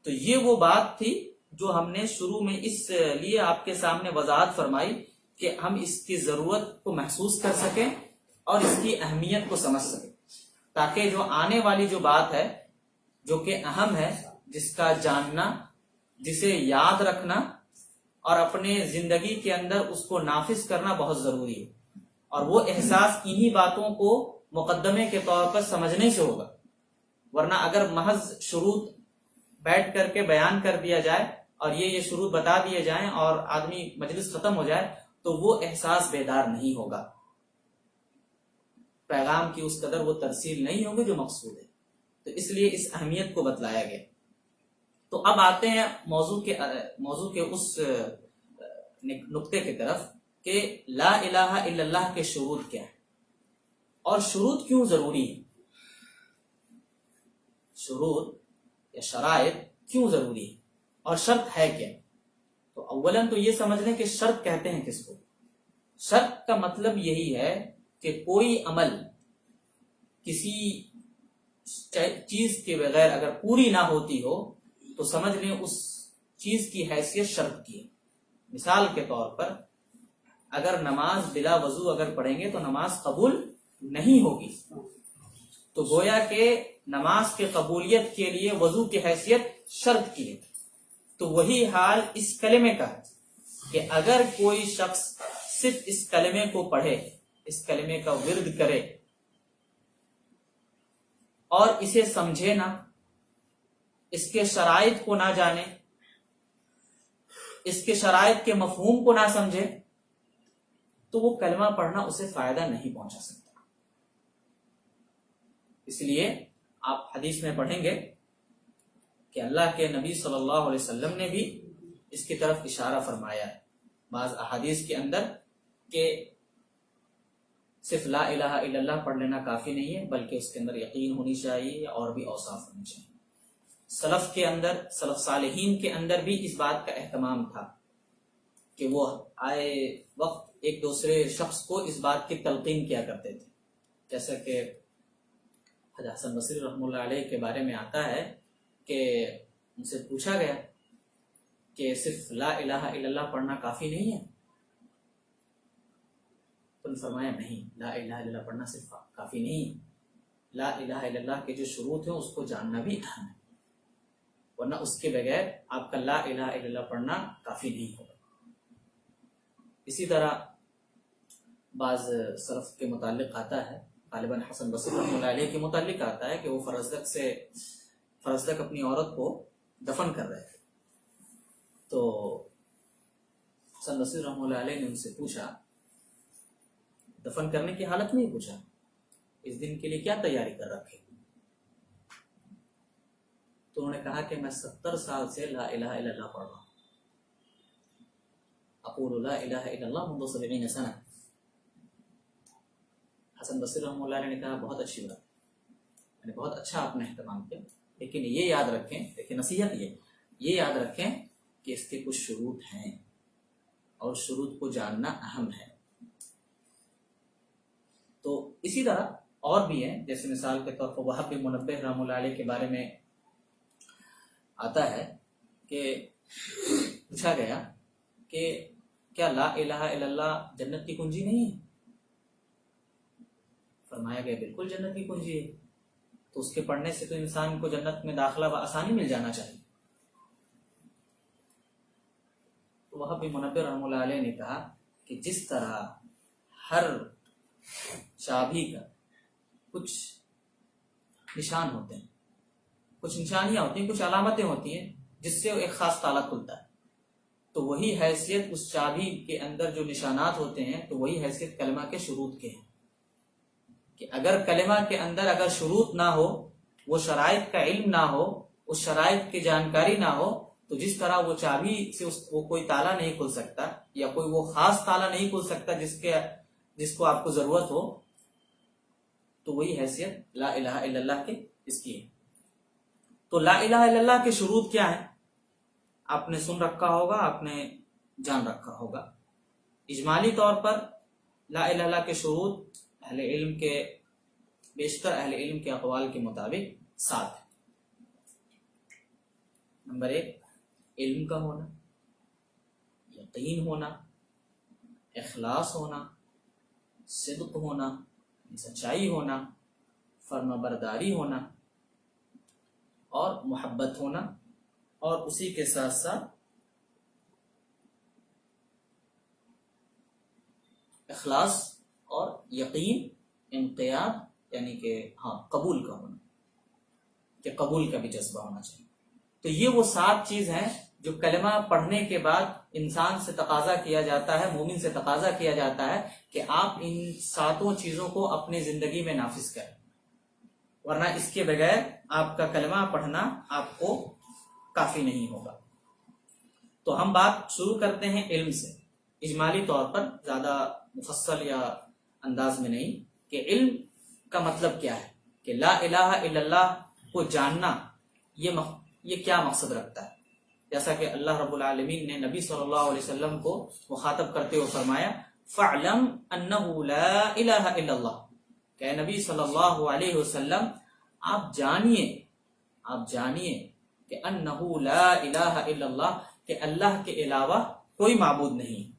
تو یہ وہ بات تھی جو ہم نے شروع میں اس لیے آپ کے سامنے وضاحت فرمائی کہ ہم اس کی ضرورت کو محسوس کر سکیں اور اس کی اہمیت کو سمجھ سکیں، تاکہ جو آنے والی جو بات ہے جو کہ اہم ہے، جس کا جاننا، جسے یاد رکھنا اور اپنے زندگی کے اندر اس کو نافذ کرنا بہت ضروری ہے، اور وہ احساس انہی باتوں کو مقدمے کے طور پر سمجھنے سے ہوگا۔ ورنہ اگر محض شروط بیٹھ کر کے بیان کر دیا جائے اور یہ شروط بتا دیے جائیں اور آدمی مجلس ختم ہو جائے، تو وہ احساس بیدار نہیں ہوگا، پیغام کی اس قدر وہ ترسیل نہیں ہوگی جو مقصود ہے۔ تو اس لیے اس اہمیت کو بتلایا گیا۔ تو اب آتے ہیں موضوع کے اس نقطے کی طرف کہ لا الہ الا اللہ کے شروط کیا ہے اور شروط کیوں ضروری ہے، شروط یا شرائط کیوں ضروری ہے اور شرط ہے کیا۔ تو اولاً تو یہ سمجھ لیں کہ شرط کہتے ہیں کس کو۔ شرط کا مطلب یہی ہے کہ کوئی عمل کسی چیز کے بغیر اگر پوری نہ ہوتی ہو تو سمجھ لیں اس چیز کی حیثیت شرط کی ہے۔ مثال کے طور پر اگر نماز بلا وضو اگر پڑھیں گے تو نماز قبول نہیں ہوگی، تو گویا کہ نماز کے قبولیت کے لیے وضو کی حیثیت شرط کی ہے۔ تو وہی حال اس کلمے کا ہے کہ اگر کوئی شخص صرف اس کلمے کو پڑھے، اس کلمے کا ورد کرے اور اسے سمجھے نہ، اس کے شرائط کو نہ جانے، اس کے شرائط کے مفہوم کو نہ سمجھے، تو وہ کلمہ پڑھنا اسے فائدہ نہیں پہنچا سکتا۔ اس لیے آپ حدیث میں پڑھیں گے کہ اللہ کے نبی صلی اللہ علیہ وسلم نے بھی اس کی طرف اشارہ فرمایا ہے بعض احادیث کے اندر کہ صرف لا الہ الا اللہ پڑھ لینا کافی نہیں ہے، بلکہ اس کے اندر یقین ہونی چاہیے اور بھی اوصاف ہونے چاہیے۔ سلف کے اندر، سلف صالحین کے اندر بھی اس بات کا اہتمام تھا کہ وہ آئے وقت ایک دوسرے شخص کو اس بات کی تلقین کیا کرتے تھے، جیسا کہ حضرت حسن بصری رحمۃ اللہ علیہ کے بارے میں آتا ہے کہ ان سے پوچھا گیا کہ صرف لا الہ الا اللہ پڑھنا کافی نہیں ہے؟ تو نے فرمایا نہیں، لا الہ الا اللہ پڑھنا صرف کافی نہیں ہے، لا الہ الا اللہ کے جو شروط ہیں اس کو جاننا بھی اہم ہے، ورنہ اس کے بغیر آپ کا لا الہ الا اللہ پڑھنا کافی نہیں ہوگا۔ اسی طرح بعض سلف کے متعلق آتا ہے، غالباً حسن بصری رحمۃ اللہ علیہ کے متعلق آتا ہے کہ وہ فرزدق اپنی عورت کو دفن کر رہے تھے، تو حسن بصری رحمۃ اللہ علیہ نے ان سے پوچھا، دفن کرنے کی حالت میں ہی پوچھا، اس دن کے لیے کیا تیاری کر رکھے؟ تو انہوں نے کہا کہ میں 70 سال سے لا الہ الا اللہ پڑھ رہا ہوں، اقول لا الہ الا اللہ منذ 70 سنہ۔ حسن بصری رحمۃ اللہ علیہ نے کہا بہت اچھی بات، یعنی بہت اچھا آپ نے اہتمام کیا، لیکن یہ یاد رکھیں، لیکن نصیحت یہ یاد رکھیں کہ اس کے کچھ شروط ہیں اور شروط کو جاننا اہم ہے۔ تو اسی طرح اور بھی ہیں، جیسے مثال کے طور پر وہب بن منبہ رحمۃ اللہ علیہ کے بارے میں آتا ہے کہ پوچھا گیا کہ کیا لا الہ الا اللہ جنت کی کنجی نہیں ہے؟ فرمایا گیا بالکل جنت کی کنجی ہے، تو اس کے پڑھنے سے تو انسان کو جنت میں داخلہ بآسانی مل جانا چاہیے۔ تو وہب بن منبہ رحمۃ اللہ علیہ نے کہا کہ جس طرح ہر چابی کا کچھ نشان ہوتے ہیں، کچھ نشانیاں ہوتی ہیں، کچھ علامتیں ہوتی ہیں جس سے ایک خاص تالا کھلتا ہے، تو وہی حیثیت اس چابی کے اندر جو نشانات ہوتے ہیں تو وہی حیثیت کلمہ کے شروط کے ہیں، کہ اگر کلمہ کے اندر اگر شروط نہ ہو، وہ شرائط کا علم نہ ہو، اس شرائط کی جانکاری نہ ہو، تو جس طرح وہ چابی سے وہ کوئی تالا نہیں کھل سکتا یا کوئی وہ خاص تالا نہیں کھل سکتا جس کو آپ کو ضرورت ہو، تو وہی حیثیت لا الہ الا اللہ کے اس کی ہے۔ تو لا الہ الا اللہ کے شروط کیا ہیں؟ آپ نے سن رکھا ہوگا، آپ نے جان رکھا ہوگا۔ اجمالی طور پر لا الہ الا اللہ کے شروط اہل علم کے، بیشتر اہل علم کے اقوال کے مطابق 7 ہیں۔ نمبر 1 علم کا ہونا، یقین ہونا، اخلاص ہونا، صدق ہونا، سچائی ہونا، فرما برداری ہونا اور محبت ہونا، اور اسی کے ساتھ ساتھ اخلاص اور یقین، انقیاد یعنی کہ قبول کا ہونا، کہ قبول کا بھی جذبہ ہونا چاہیے۔ تو یہ وہ 7 چیز ہیں جو کلمہ پڑھنے کے بعد انسان سے تقاضا کیا جاتا ہے، مومن سے تقاضا کیا جاتا ہے کہ آپ ان 7 چیزوں کو اپنی زندگی میں نافذ کریں، ورنہ اس کے بغیر آپ کا کلمہ پڑھنا آپ کو کافی نہیں ہوگا۔ تو ہم بات شروع کرتے ہیں علم سے، اجمالی طور پر، زیادہ مفصل یا انداز میں نہیں، کہ علم کا مطلب کیا ہے، کہ لا الہ الا اللہ کو جاننا یہ کیا مقصد رکھتا ہے۔ جیسا کہ اللہ رب العالمین نے نبی صلی اللہ علیہ وسلم کو مخاطب کرتے ہوئے فرمایا فَاعْلَمْ أَنَّهُ لَا إِلَهَ إِلَّا اللَّهُ، کہ نبی صلی اللہ علیہ وسلم آپ جانیے کہ انہ لا الہ الا اللہ، کہ اللہ کے علاوہ کوئی معبود نہیں۔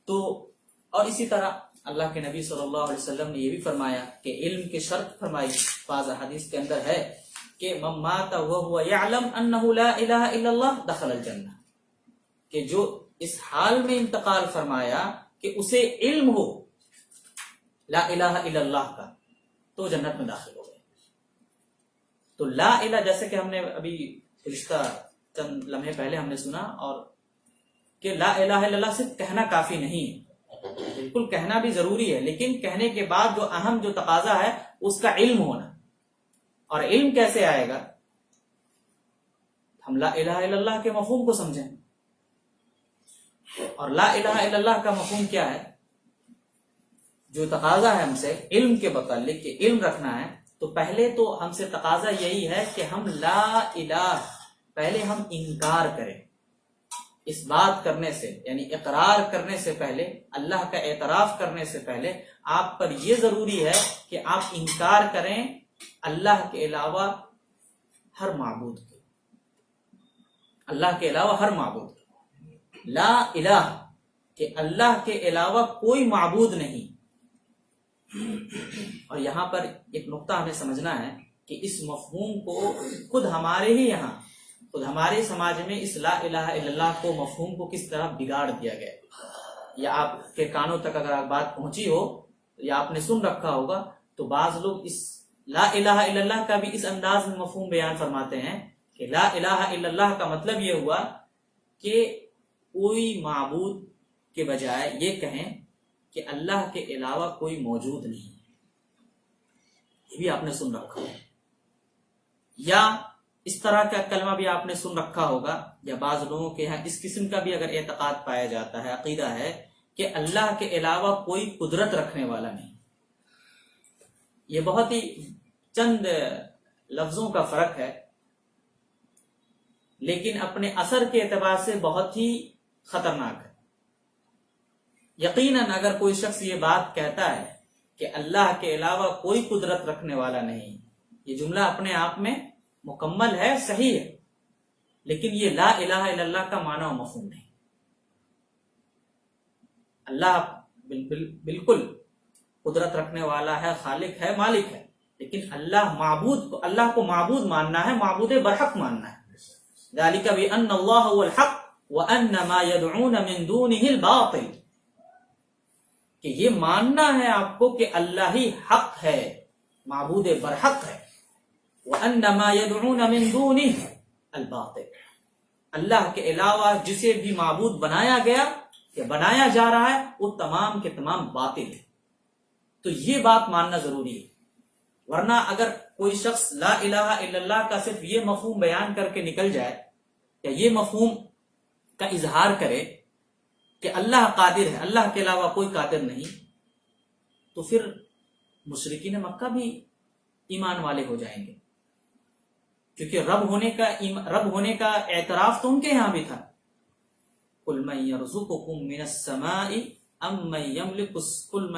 تو اور اسی طرح اللہ کے نبی صلی اللہ علیہ وسلم نے یہ بھی فرمایا کہ علم کی شرط فرمائی، بعض حدیث کے اندر ہے کہ من مات وهو يعلم انه لا الہ الا اللہ دخل الجنہ، کہ جو اس حال میں انتقال فرمایا کہ اسے علم ہو لا الہ الا اللہ کا، تو جنت میں داخل ہو گئے۔ تو لا الہ، جیسے کہ ہم نے ابھی گزشتہ چند لمحے پہلے ہم نے سنا، اور کہ لا الہ الا اللہ صرف کہنا کافی نہیں ہے، بالکل کہنا بھی ضروری ہے، لیکن کہنے کے بعد جو اہم جو تقاضا ہے اس کا علم ہونا۔ اور علم کیسے آئے گا؟ ہم لا الہ الا اللہ کے مفہوم کو سمجھیں، اور لا الہ الا اللہ کا مفہوم کیا ہے؟ جو تقاضا ہے ہم سے علم کے متعلق کہ علم رکھنا ہے، تو پہلے تو ہم سے تقاضا یہی ہے کہ ہم لا الہ، پہلے ہم انکار کریں۔ اس بات کرنے سے، یعنی اقرار کرنے سے پہلے، اللہ کا اعتراف کرنے سے پہلے آپ پر یہ ضروری ہے کہ آپ انکار کریں اللہ کے علاوہ ہر معبود کے، اللہ کے علاوہ ہر معبود کے، لا الہ، کہ اللہ کے علاوہ کوئی معبود نہیں۔ اور یہاں پر ایک نقطہ ہمیں سمجھنا ہے کہ اس مفہوم کو خود ہمارے ہی یہاں، خود ہمارے سماج میں اس لا الہ الا اللہ کو، مفہوم کو کس طرح بگاڑ دیا گیا، یا آپ کے کانوں تک اگر بات پہنچی ہو یا آپ نے سن رکھا ہوگا، تو بعض لوگ اس لا الہ الا اللہ کا بھی اس انداز میں مفہوم بیان فرماتے ہیں کہ لا الہ الا اللہ کا مطلب یہ ہوا کہ کوئی معبود کے بجائے یہ کہیں کہ اللہ کے علاوہ کوئی موجود نہیں، یہ بھی آپ نے سن رکھا ہے۔ یا اس طرح کا کلمہ بھی آپ نے سن رکھا ہوگا، یا بعض لوگوں کے یہاں اس قسم کا بھی اگر اعتقاد پایا جاتا ہے، عقیدہ ہے کہ اللہ کے علاوہ کوئی قدرت رکھنے والا نہیں۔ یہ بہت ہی چند لفظوں کا فرق ہے، لیکن اپنے اثر کے اعتبار سے بہت ہی خطرناک ہے۔ یقیناً اگر کوئی شخص یہ بات کہتا ہے کہ اللہ کے علاوہ کوئی قدرت رکھنے والا نہیں، یہ جملہ اپنے آپ میں مکمل ہے، صحیح ہے، لیکن یہ لا الہ الا اللہ کا معنی و مفہوم نہیں۔ اللہ بالکل قدرت رکھنے والا ہے، خالق ہے، مالک ہے، لیکن اللہ کو معبود ماننا ہے، معبود برحق ماننا ہے۔ ذالک بأن اللہ هو الحق وأن ما يدعون من دونه الباطل، کہ یہ ماننا ہے آپ کو کہ اللہ ہی حق ہے، معبود برحق ہے، وَأَنَّ مَا يَدْعُونَ مِن دُونِهِ الْبَاطِلِ، اللہ کے علاوہ جسے بھی معبود بنایا گیا یا بنایا جا رہا ہے وہ تمام کے تمام باطل ہے۔ تو یہ بات ماننا ضروری ہے، ورنہ اگر کوئی شخص لا الہ الا اللہ کا صرف یہ مفہوم بیان کر کے نکل جائے، یا یہ مفہوم کا اظہار کرے کہ اللہ قادر ہے، اللہ کے علاوہ کوئی قادر نہیں، تو پھر مشرکین مکہ بھی ایمان والے ہو جائیں گے، کیونکہ رب ہونے کا اعتراف تو ان کے یہاں بھی تھا۔ قُلْ مَن يَرْزُقُكُم مِّنَ السَّمَاءِ أَمَّن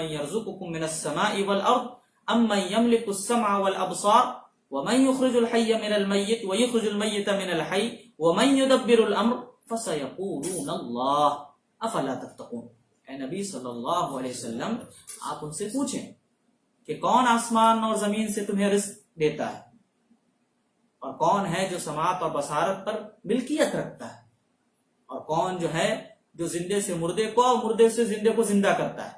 يَرْزُقُكُم مِّنَ السَّمَاءِ وَالْأَرْضِ أَمَّن يَمْلِكُ السَّمْعَ وَالْأَبْصَارَ وَمَن يُخْرِجُ الْحَيَّ مِنَ الْمَيِّتِ وَيُخْرِجُ الْمَيِّتَ مِنَ الْحَيِّ وَمَن يُدَبِّرُ الْأَمْرَ فَسَيَقُولُونَ اللَّهُ أَفَلَا تَتَّقُونَ۔ اے نبی صلی اللہ علیہ وسلم، آپ ان سے پوچھیں کہ کون آسمان اور زمین سے تمہیں رزق دیتا ہے، اور کون ہے جو سماعت اور بصارت پر ملکیت رکھتا ہے، اور کون جو ہے جو زندے سے مردے کو اور مردے سے زندے کو زندہ کرتا ہے،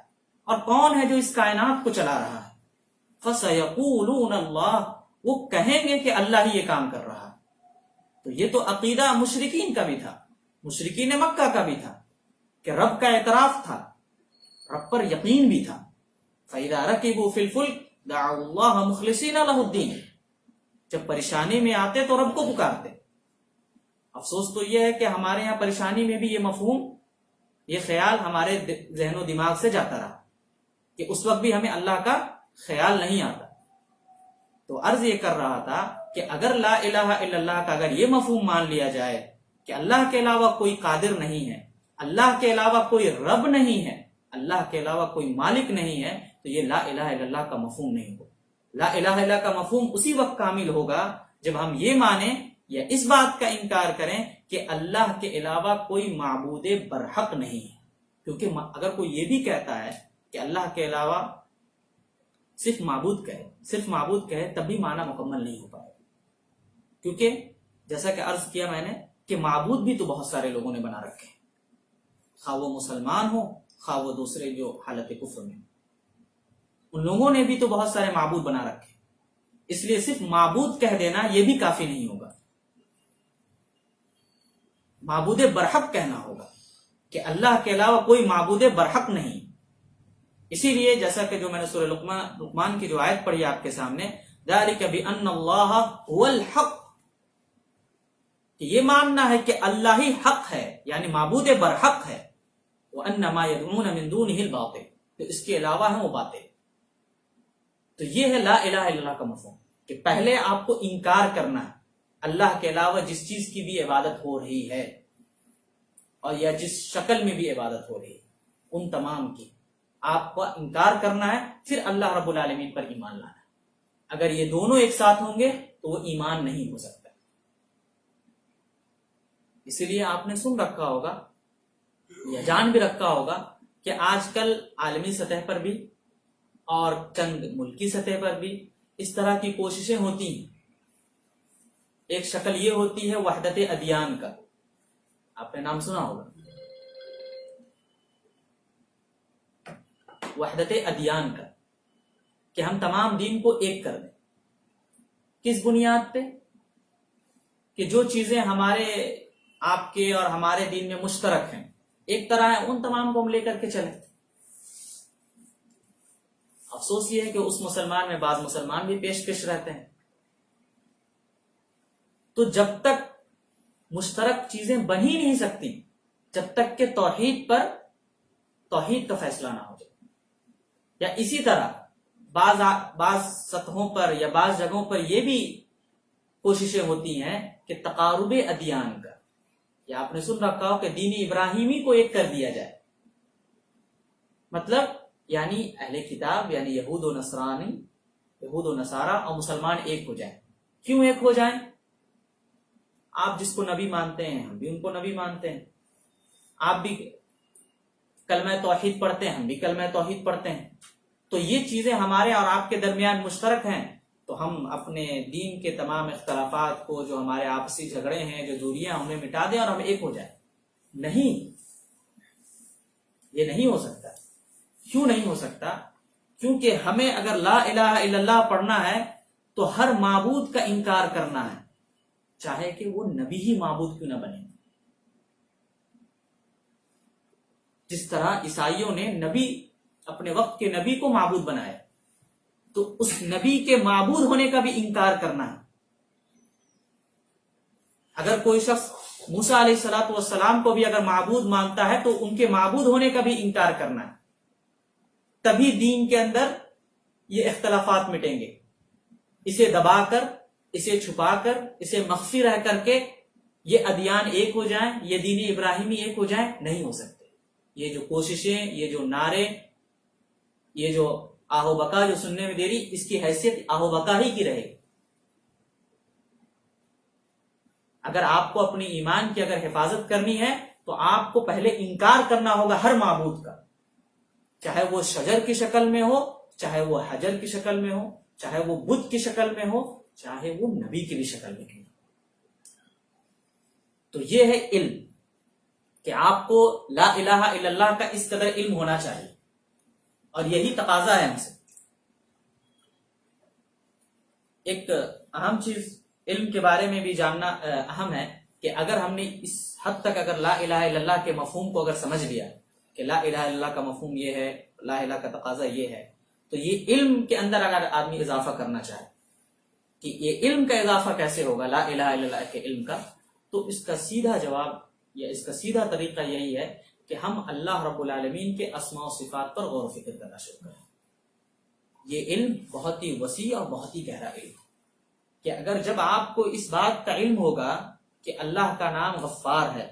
اور کون ہے جو اس کائنات کو چلا رہا ہے۔ فَسَيَقُولُونَ اللَّهُ، وہ کہیں گے کہ اللہ ہی یہ کام کر رہا ہے۔ تو یہ تو عقیدہ مشرکین کا بھی تھا، مشرکین مکہ کا بھی تھا، کہ رب کا اعتراف تھا، رب پر یقین بھی تھا۔ فَإِذَا رَكِبُوا فِي الْفُلْكِ دَعَوُا اللَّهَ مُخْلِصِينَ لَهُ الدِّينَ، جب پریشانی میں آتے تو رب کو پکارتے. افسوس تو یہ ہے کہ ہمارے یہاں پریشانی میں بھی یہ مفہوم، یہ خیال ہمارے ذہن و دماغ سے جاتا رہا کہ اس وقت بھی ہمیں اللہ کا خیال نہیں آتا. تو عرض یہ کر رہا تھا کہ اگر لا الہ الا اللہ کا اگر یہ مفہوم مان لیا جائے کہ اللہ کے علاوہ کوئی قادر نہیں ہے، اللہ کے علاوہ کوئی رب نہیں ہے، اللہ کے علاوہ کوئی مالک نہیں ہے، تو یہ لا الہ الا اللہ کا مفہوم نہیں ہوگا. لا الہ الا اللہ کا مفہوم اسی وقت کامل ہوگا جب ہم یہ مانیں یا اس بات کا انکار کریں کہ اللہ کے علاوہ کوئی معبود برحق نہیں ہے. کیونکہ اگر کوئی یہ بھی کہتا ہے کہ اللہ کے علاوہ صرف معبود کہے تب بھی معنی مکمل نہیں ہو پائے. کیونکہ جیسا کہ عرض کیا میں نے کہ معبود بھی تو بہت سارے لوگوں نے بنا رکھے ہیں، خواہ وہ مسلمان ہو خواہ وہ دوسرے جو حالت کفر میں، ان لوگوں نے بھی تو بہت سارے معبود بنا رکھے. اس لیے صرف معبود کہہ دینا یہ بھی کافی نہیں ہوگا، معبود برحق کہنا ہوگا کہ اللہ کے علاوہ کوئی معبود برحق نہیں. اسی لیے جیسا کہ جو میں نے سورہ لقمان کی جو آیت پڑھی آپ کے سامنے، ذالک بان اللہ هو الحق، کہ یہ ماننا ہے کہ اللہ ہی حق ہے، یعنی معبود برحق ہے، وان ما يدعون من دونه الباطل، تو اس کے علاوہ ہیں وہ باتیں. تو یہ ہے لا الہ الا اللہ کا مفہوم، کہ پہلے آپ کو انکار کرنا ہے اللہ کے علاوہ جس چیز کی بھی عبادت ہو رہی ہے اور یا جس شکل میں بھی عبادت ہو رہی ہے ان تمام کی آپ کو انکار کرنا ہے، پھر اللہ رب العالمین پر ایمان لانا ہے. اگر یہ دونوں ایک ساتھ ہوں گے تو وہ ایمان نہیں ہو سکتا. اسی لیے آپ نے سن رکھا ہوگا یا جان بھی رکھا ہوگا کہ آج کل عالمی سطح پر بھی اور چند ملکی سطح پر بھی اس طرح کی کوششیں ہوتی ہیں. ایک شکل یہ ہوتی ہے وحدت ادیان کا، آپ نے نام سنا ہوگا، وحدت ادیان کا، کہ ہم تمام دین کو ایک کر دیں. کس بنیاد پہ؟ کہ جو چیزیں ہمارے آپ کے اور ہمارے دین میں مشترک ہیں، ایک طرح ہیں، ان تمام کو ہم لے کر کے چلیں. افسوس یہ ہے کہ اس مسلمان میں بعض مسلمان بھی پیش رہتے ہیں. تو جب تک مشترک چیزیں بن ہی نہیں سکتی جب تک کہ توحید کا فیصلہ نہ ہو جائے. یا اسی طرح بعض سطحوں پر یا بعض جگہوں پر یہ بھی کوششیں ہوتی ہیں کہ تقارب ادیان کا، یا آپ نے سن رکھا ہو کہ دین ابراہیمی کو ایک کر دیا جائے. مطلب یعنی اہل کتاب یعنی یہود و نصارہ اور مسلمان ایک ہو جائیں. کیوں ایک ہو جائیں؟ آپ جس کو نبی مانتے ہیں ہم بھی ان کو نبی مانتے ہیں، آپ بھی کلمہ توحید پڑھتے ہیں ہم بھی کلمہ توحید پڑھتے ہیں. تو یہ چیزیں ہمارے اور آپ کے درمیان مشترک ہیں، تو ہم اپنے دین کے تمام اختلافات کو، جو ہمارے آپسی جھگڑے ہیں، جو دوریاں، انہیں مٹا دیں اور ہم ایک ہو جائیں. نہیں، یہ نہیں ہو سکتا. کیوں نہیں ہو سکتا؟ کیونکہ ہمیں اگر لا الہ الا اللہ پڑھنا ہے تو ہر معبود کا انکار کرنا ہے، چاہے کہ وہ نبی ہی معبود کیوں نہ بنے. جس طرح عیسائیوں نے نبی، اپنے وقت کے نبی کو معبود بنایا، تو اس نبی کے معبود ہونے کا بھی انکار کرنا ہے. اگر کوئی شخص موسیٰ علیہ الصلوۃ والسلام کو بھی اگر معبود مانتا ہے تو ان کے معبود ہونے کا بھی انکار کرنا ہے. تبھی دین کے اندر یہ اختلافات مٹیں گے. اسے دبا کر، اسے چھپا کر، اسے مخفی رہ کر کے یہ ادیان ایک ہو جائیں، یہ دین ابراہیمی ایک ہو جائیں، نہیں ہو سکتے. یہ جو کوششیں، یہ جو نعرے، یہ جو آہو بکا جو سننے میں دے رہی، اس کی حیثیت آہو بکا ہی کی رہے گی. اگر آپ کو اپنی ایمان کی اگر حفاظت کرنی ہے تو آپ کو پہلے انکار کرنا ہوگا ہر معبود کا، چاہے وہ شجر کی شکل میں ہو، چاہے وہ حجر کی شکل میں ہو، چاہے وہ بت کی شکل میں ہو، چاہے وہ نبی کی بھی شکل میں ہو. تو یہ ہے علم، کہ آپ کو لا الہ الا اللہ کا اس قدر علم ہونا چاہیے، اور یہی تقاضا ہے ہم سے. ایک اہم چیز علم کے بارے میں بھی جاننا اہم ہے کہ اگر ہم نے اس حد تک اگر لا الہ الا اللہ کے مفہوم کو اگر سمجھ لیا کہ لا الہ الا اللہ کا مفہوم یہ ہے، لا الہ کا تقاضا یہ ہے، تو یہ علم کے اندر اگر آدمی اضافہ کرنا چاہے کہ یہ علم کا اضافہ کیسے ہوگا لا الہ الا اللہ کے علم کا، تو اس کا سیدھا جواب یا اس کا سیدھا طریقہ یہی ہے کہ ہم اللہ رب العالمین کے اسماء و صفات پر غور و فکر کرنا شروع کریں۔ یہ علم بہت ہی وسیع اور بہت ہی گہرا علم کہ اگر جب آپ کو اس بات کا علم ہوگا کہ اللہ کا نام غفار ہے،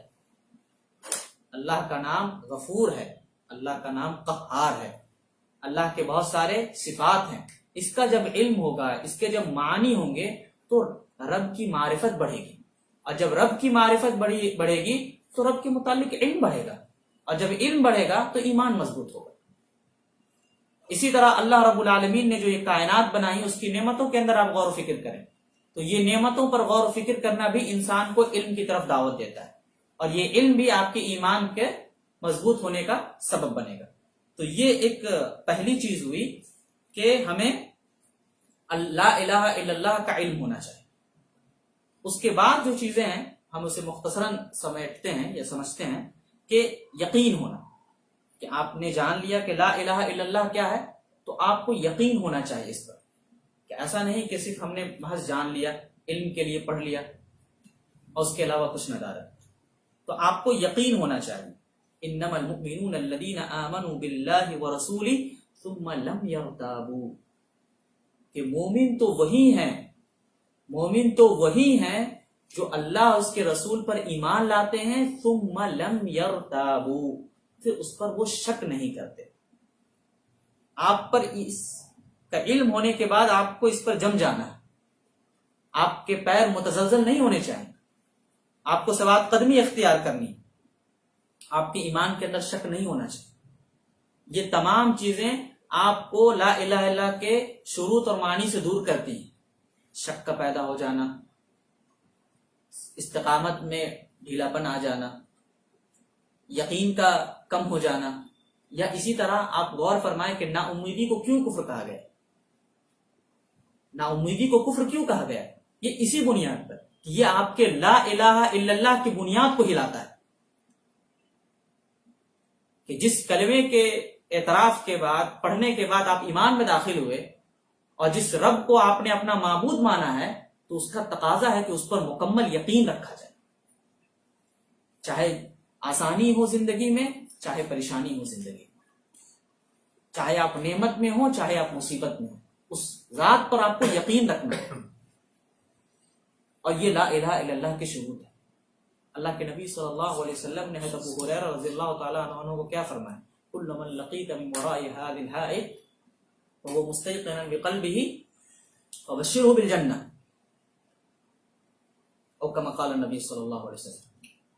اللہ کا نام غفور ہے، اللہ کا نام قہار ہے، اللہ کے بہت سارے صفات ہیں، اس کا جب علم ہوگا، اس کے جب معنی ہوں گے تو رب کی معرفت بڑھے گی، اور جب رب کی معرفت بڑھے گی تو رب کے متعلق علم بڑھے گا، اور جب علم بڑھے گا تو ایمان مضبوط ہوگا۔ اسی طرح اللہ رب العالمین نے جو یہ کائنات بنائی اس کی نعمتوں کے اندر آپ غور و فکر کریں تو یہ نعمتوں پر غور و فکر کرنا بھی انسان کو علم کی طرف دعوت دیتا ہے، اور یہ علم بھی آپ کے ایمان کے مضبوط ہونے کا سبب بنے گا۔ تو یہ ایک پہلی چیز ہوئی کہ ہمیں لا الہ الا اللہ کا علم ہونا چاہیے۔ اس کے بعد جو چیزیں ہیں ہم اسے مختصراً سمیٹتے ہیں یا سمجھتے ہیں کہ یقین ہونا، کہ آپ نے جان لیا کہ لا الہ الا اللہ کیا ہے تو آپ کو یقین ہونا چاہیے اس پر، کہ ایسا نہیں کہ صرف ہم نے محض جان لیا، علم کے لیے پڑھ لیا اور اس کے علاوہ کچھ نہ دارا، تو آپ کو یقین ہونا چاہیے۔ انما المؤمنون الذین آمنوا باللہ ورسولہ ثم لم یرتابوا، کہ مومن تو وہی ہیں جو اللہ اس کے رسول پر ایمان لاتے ہیں، ثم لم یرتابوا، پھر اس پر وہ شک نہیں کرتے۔ آپ پر اس کا علم ہونے کے بعد آپ کو اس پر جم جانا ہے، آپ کے پیر متزلزل نہیں ہونے چاہیے، آپ کو ثبات قدمی اختیار کرنی، آپ کے ایمان کے اندر شک نہیں ہونا چاہیے۔ یہ تمام چیزیں آپ کو لا الہ الا اللہ کے شروط اور معنی سے دور کرتی ہیں۔ شک کا پیدا ہو جانا، استقامت میں ڈھیلا پن آ جانا، یقین کا کم ہو جانا، یا اسی طرح آپ غور فرمائیں کہ نا امیدی کو کیوں کفر کہا گیا، نا امیدی کو کفر کیوں کہا گیا؟ یہ اسی بنیاد پر کہ یہ آپ کے لا الہ الا اللہ کی بنیاد کو ہلاتا ہے، کہ جس کلمے کے اعتراف کے بعد پڑھنے کے بعد آپ ایمان میں داخل ہوئے اور جس رب کو آپ نے اپنا معبود مانا ہے تو اس کا تقاضا ہے کہ اس پر مکمل یقین رکھا جائے، چاہے آسانی ہو زندگی میں، چاہے پریشانی ہو زندگی میں، چاہے آپ نعمت میں ہو، چاہے آپ مصیبت میں ہو، اس ذات پر آپ کو یقین رکھنا ہے۔ اور یہ لا الہ الا اللہ کے شروط ہے۔ اللہ کے نبی صلی اللہ علیہ وسلم نے حضرت ابو ہریرہ رضی اللہ تعالیٰ عنہ کو کیا فرمایا؟ کل من لقیت من وراء هذه الحائط وهو مستيقن بقلبه فبشره بالجنہ، او کما قال النبی صلی اللہ علیہ وسلم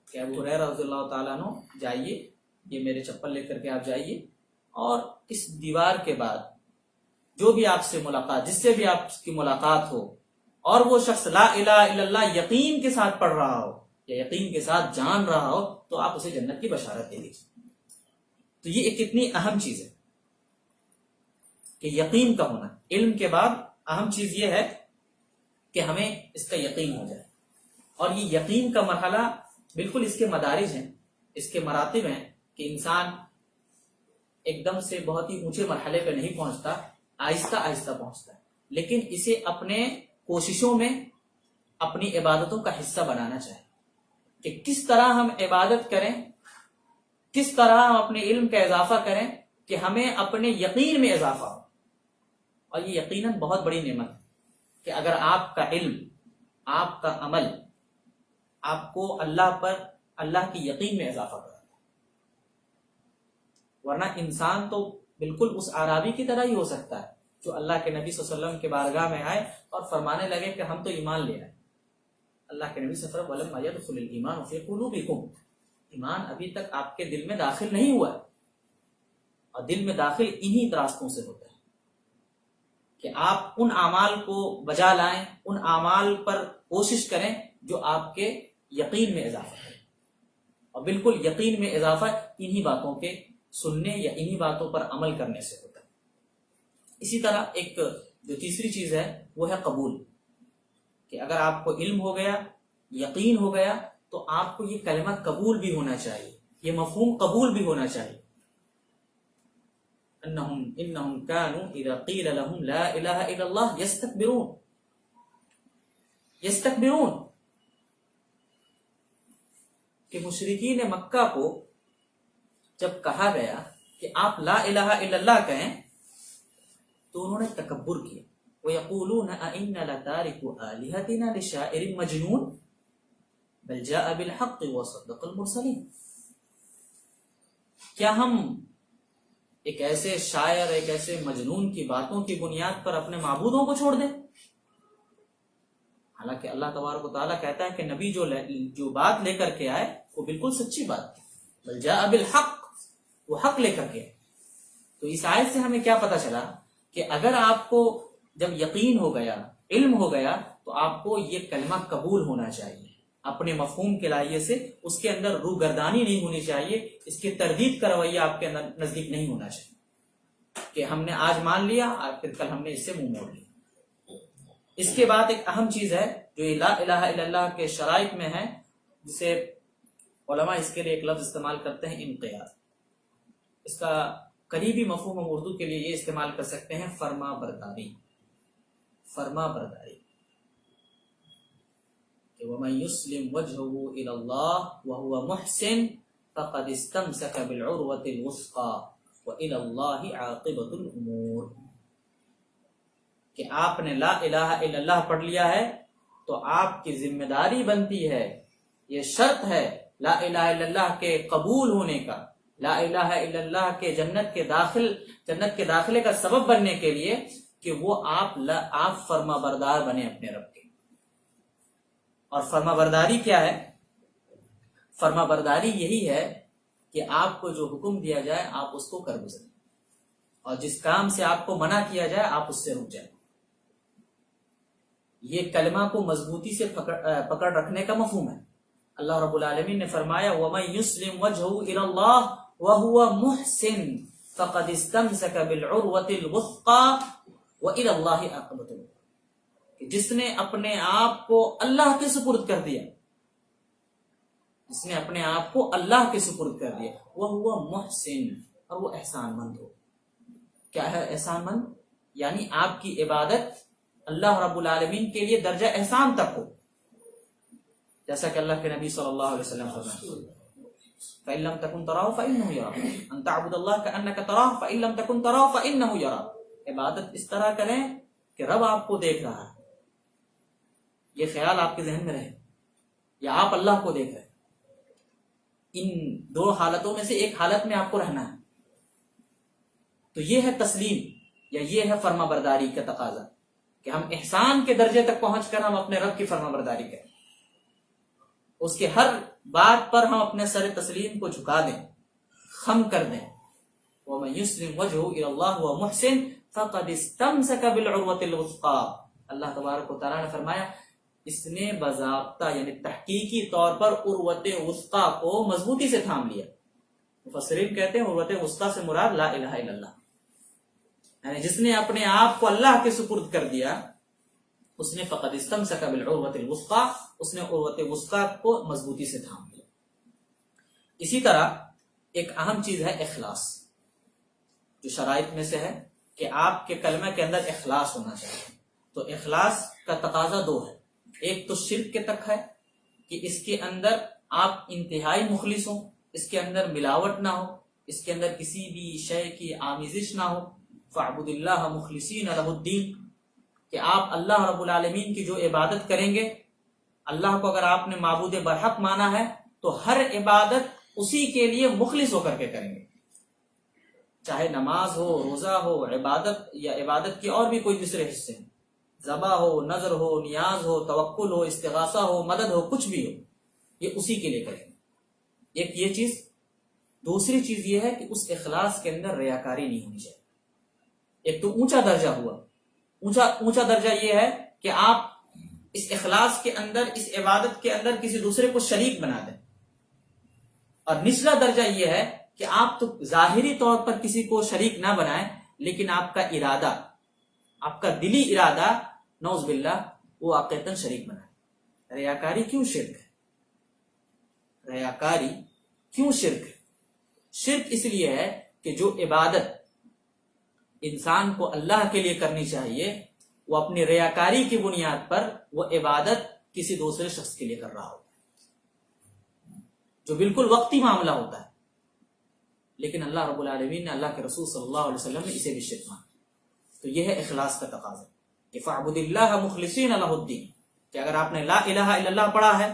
کہ ابو ہریرہ رضی اللہ تعالیٰ عنہ جائیے، یہ میرے چپل لے کر کے آپ جائیے، اور اس دیوار کے بعد جو بھی آپ سے ملاقات، جس سے بھی آپ کی ملاقات ہو، اور وہ شخص لا الہ الا اللہ یقین کے ساتھ پڑھ رہا ہو یا یقین کے ساتھ جان رہا ہو تو آپ اسے جنت کی بشارت دے دیجیے۔ تو یہ ایک کتنی اہم چیز ہے کہ یقین کا ہونا۔ علم کے بعد اہم چیز یہ ہے کہ ہمیں اس کا یقین ہو جائے، اور یہ یقین کا مرحلہ بالکل اس کے مدارج ہیں، اس کے مراتب ہیں، کہ انسان ایک دم سے بہت ہی اونچے مرحلے پہ نہیں پہنچتا، آہستہ آہستہ پہنچتا ہے، لیکن اسے اپنے کوششوں میں اپنی عبادتوں کا حصہ بنانا چاہیے کہ کس طرح ہم عبادت کریں، کس طرح ہم اپنے علم کا اضافہ کریں کہ ہمیں اپنے یقین میں اضافہ ہو۔ اور یہ یقیناً بہت بڑی نعمت ہے کہ اگر آپ کا علم، آپ کا عمل آپ کو اللہ پر، اللہ کی یقین میں اضافہ کرتا ہے، ورنہ انسان تو بالکل اس اعرابی کی طرح ہی ہو سکتا ہے جو اللہ کے نبی صلی اللہ علیہ وسلم کے بارگاہ میں آئے اور فرمانے لگے کہ ہم تو ایمان لے آئے۔ اللہ کے نبی صلی اللہ علیہ وسلم وَلَمَّا يَدْخُلِ الْإِيمَانُ فِي قُلُوبِكُمْ، ایمان ابھی تک آپ کے دل میں داخل نہیں ہوا ہے، اور دل میں داخل انہی راستوں سے ہوتا ہے کہ آپ ان اعمال کو بجا لائیں، ان اعمال پر کوشش کریں جو آپ کے یقین میں اضافہ کریں، اور بالکل یقین میں اضافہ انہی باتوں کے سننے یا انہی باتوں پر عمل کرنے سے ہوتا ہے۔ اسی طرح ایک جو تیسری چیز ہے وہ ہے قبول، کہ اگر آپ کو علم ہو گیا، یقین ہو گیا، تو آپ کو یہ کلمہ قبول بھی ہونا چاہیے، یہ مفہوم قبول بھی ہونا چاہیے۔ انہم کانوا اذا قیل لهم لا الہ الا اللہ یستکبرون، یستکبرون کہ مشرکین مکہ کو جب کہا گیا کہ آپ لا الہ الا اللہ کہیں تو انہوں نے تکبر کیا. وَيَقُولُونَ أَإِنَّ لَتَارِكُ آلِهَتِنَا لِشَاعِرٍ مَجْنُونٍ بَلْ جَاءَ بِالْحَقِّ وَصَدَّقَ الْمُرْسَلِينَ. کیا ہم ایک ایسے شاعر، ایک ایسے مجنون کی باتوں کی بنیاد پر اپنے معبودوں کو چھوڑ دیں؟ حالانکہ اللہ تبارک و تعالیٰ کہتا ہے کہ نبی جو بات لے کر کے آئے وہ بالکل سچی بات تھی. بل جاء بالحق، وہ حق لے کر کے. تو اس آیت سے ہمیں کیا پتا چلا کہ اگر آپ کو جب یقین ہو گیا، علم ہو گیا، تو آپ کو یہ کلمہ قبول ہونا چاہیے. اپنے مفہوم کے لائے سے اس کے اندر روگردانی نہیں ہونی چاہیے، اس کی تردید کا رویہ آپ کے اندر نزدیک نہیں ہونا چاہیے کہ ہم نے آج مان لیا اور پھر کل ہم نے اس سے منہ موڑ لیا. اس کے بعد ایک اہم چیز ہے جو لا الہ الا اللہ کے شرائط میں ہے، جسے علماء اس کے لیے ایک لفظ استعمال کرتے ہیں انقیاد. اس کا قریبی مفہوم ہم اردو کے لیے یہ استعمال کر سکتے ہیں فرما برداری. فرما برداری کہ وَمَن يُسْلِمْ وَجْهُهُ إِلَى اللَّهِ وَهُوَ مُحْسِنٌ فَقَدِ اسْتَمْسَكَ بِالْعُرْوَةِ الْوُثْقَى وَإِلَى اللَّهِ عَاقِبَةُ الْأُمُورِ. کہ آپ نے لا الہ الا اللہ پڑھ لیا ہے تو آپ کی ذمہ داری بنتی ہے، یہ شرط ہے لا الہ الا اللہ کے قبول ہونے کا، لا الہ الا اللہ کے جنت کے داخلے کا سبب بننے کے لیے کہ وہ آپ فرما بردار بنے اپنے رب کے. اور فرما برداری کیا ہے؟ فرما برداری یہی ہے کہ آپ کو جو حکم دیا جائے آپ اس کو کر گزریں، اور جس کام سے آپ کو منع کیا جائے آپ اس سے رک جائیں. یہ کلمہ کو مضبوطی سے پکڑ رکھنے کا مفہوم ہے. اللہ رب العالمین نے فرمایا وَمَن يُسْلِمْ وَجْهُهُ إِلَى اللَّهِ وَهُوَ مُحْسِنٌ فَقَدِ اسْتَمْسَكَ بِالْعُرْوَةِ الْوُثْقَى وَإِلَى اللَّهِ عَاقِبَةُ الْأُمُورِ. جس نے اپنے آپ کو اللہ کے سپرد کر دیا، جس نے اپنے آپ کو اللہ کے سپرد کر دیا، وَهُوَ مُحْسِنٌ، اور وہ احسان مند ہو. کیا ہے احسان مند؟ یعنی آپ کی عبادت اللہ رب العالمین کے لیے درجہ احسان تک ہو، جیسا کہ اللہ کے نبی صلی اللہ علیہ وسلم فرماتے ہیں فَإِن لَمْ تَكُنْ تَرَاهُ فَإِنَّهُ يَرَاكَ أَن تَعْبُدَ اللَّهَ كَأَنَّكَ تَرَاهُ فَإِن لَمْ تَكُنْ تَرَاهُ فَإِنَّهُ يَرَاكَ. عبادت اس طرح کریں کہ رب آپ کو دیکھ رہا ہے، یہ خیال آپ کے ذہن میں رہے، یا آپ اللہ کو دیکھ رہے ہیں. ان دو حالتوں میں سے ایک حالت میں آپ کو رہنا ہے. تو یہ ہے تسلیم، یا یہ ہے فرما برداری کا تقاضا کہ ہم احسان کے درجے تک پہنچ کر ہم اپنے رب کی فرما برداری کریں، اس کے ہر بات پر ہم اپنے سر تسلیم کو جھکا دیں، خم کر دیں. وَمَن يُسْلِمْ وَجْهُهُ إِلَى اللَّهِ وَهُوَ مُحْسِنٌ فَقَدِ اسْتَمْسَكَ بِالْعُرْوَةِ الْوُثْقَى. اللہ تبارک و تعالیٰ نے فرمایا اس نے باضابطہ یعنی تحقیقی طور پر عروۃ وثقی کو مضبوطی سے تھام لیا. مفسرین کہتے ہیں عروۃ وثقی سے مراد لا الہ الا اللہ، یعنی جس نے اپنے آپ کو اللہ کے سپرد کر دیا اس نے فقد استمسک بالعروۃ الوثقی، اس نے عروۃ وثقی کو مضبوطی سے تھام لیا. اسی طرح ایک اہم چیز ہے اخلاص، جو شرائط میں سے ہے کہ آپ کے کلمہ کے اندر اخلاص ہونا چاہیے. تو اخلاص کا تقاضا دو ہے، ایک تو شرک کے تک ہے کہ اس کے اندر آپ انتہائی مخلص ہوں، اس کے اندر ملاوٹ نہ ہو، اس کے اندر کسی بھی شے کی آمیزش نہ ہو. فَاعْبُدِ اللَّهَ مُخْلِصِينَ لَهُ الدِّينَ، کہ آپ اللہ رب العالمین کی جو عبادت کریں گے، اللہ کو اگر آپ نے معبود برحق مانا ہے تو ہر عبادت اسی کے لیے مخلص ہو کر کے کریں گے، چاہے نماز ہو، روزہ ہو، عبادت یا عبادت کی اور بھی کوئی دوسرے حصے ہیں، ذبح ہو، نظر ہو، نیاز ہو، توکل ہو، استغاثہ ہو، مدد ہو، کچھ بھی ہو، یہ اسی کے لیے کریں گے. ایک یہ چیز. دوسری چیز یہ ہے کہ اس اخلاص کے اندر ریاکاری نہیں ہونی چاہیے. ایک تو اونچا درجہ ہوا، اونچا درجہ یہ ہے کہ آپ اس اخلاص کے اندر، اس عبادت کے اندر کسی دوسرے کو شریک بنا دیں. اور نچلا درجہ یہ ہے کہ آپ تو ظاہری طور پر کسی کو شریک نہ بنائیں، لیکن آپ کا ارادہ، آپ کا دلی ارادہ نعوذ باللہ وہ واقعتاً شریک بنائے. ریاکاری کیوں شرک ہے؟ ریاکاری کیوں شرک ہے؟ شرک اس لیے ہے کہ جو عبادت انسان کو اللہ کے لیے کرنی چاہیے وہ اپنی ریاکاری کی بنیاد پر وہ عبادت کسی دوسرے شخص کے لیے کر رہا ہوتا ہے، جو بالکل وقتی معاملہ ہوتا ہے، لیکن اللہ رب العالمین نے، اللہ کے رسول صلی اللہ علیہ وسلم نے اسے بھی شرک مانا۔ تو یہ ہے اخلاص کا تقاضا کہ فاعبد اللہ مخلصین لہ الدین، کہ اگر آپ نے لا الہ الا اللہ پڑھا ہے،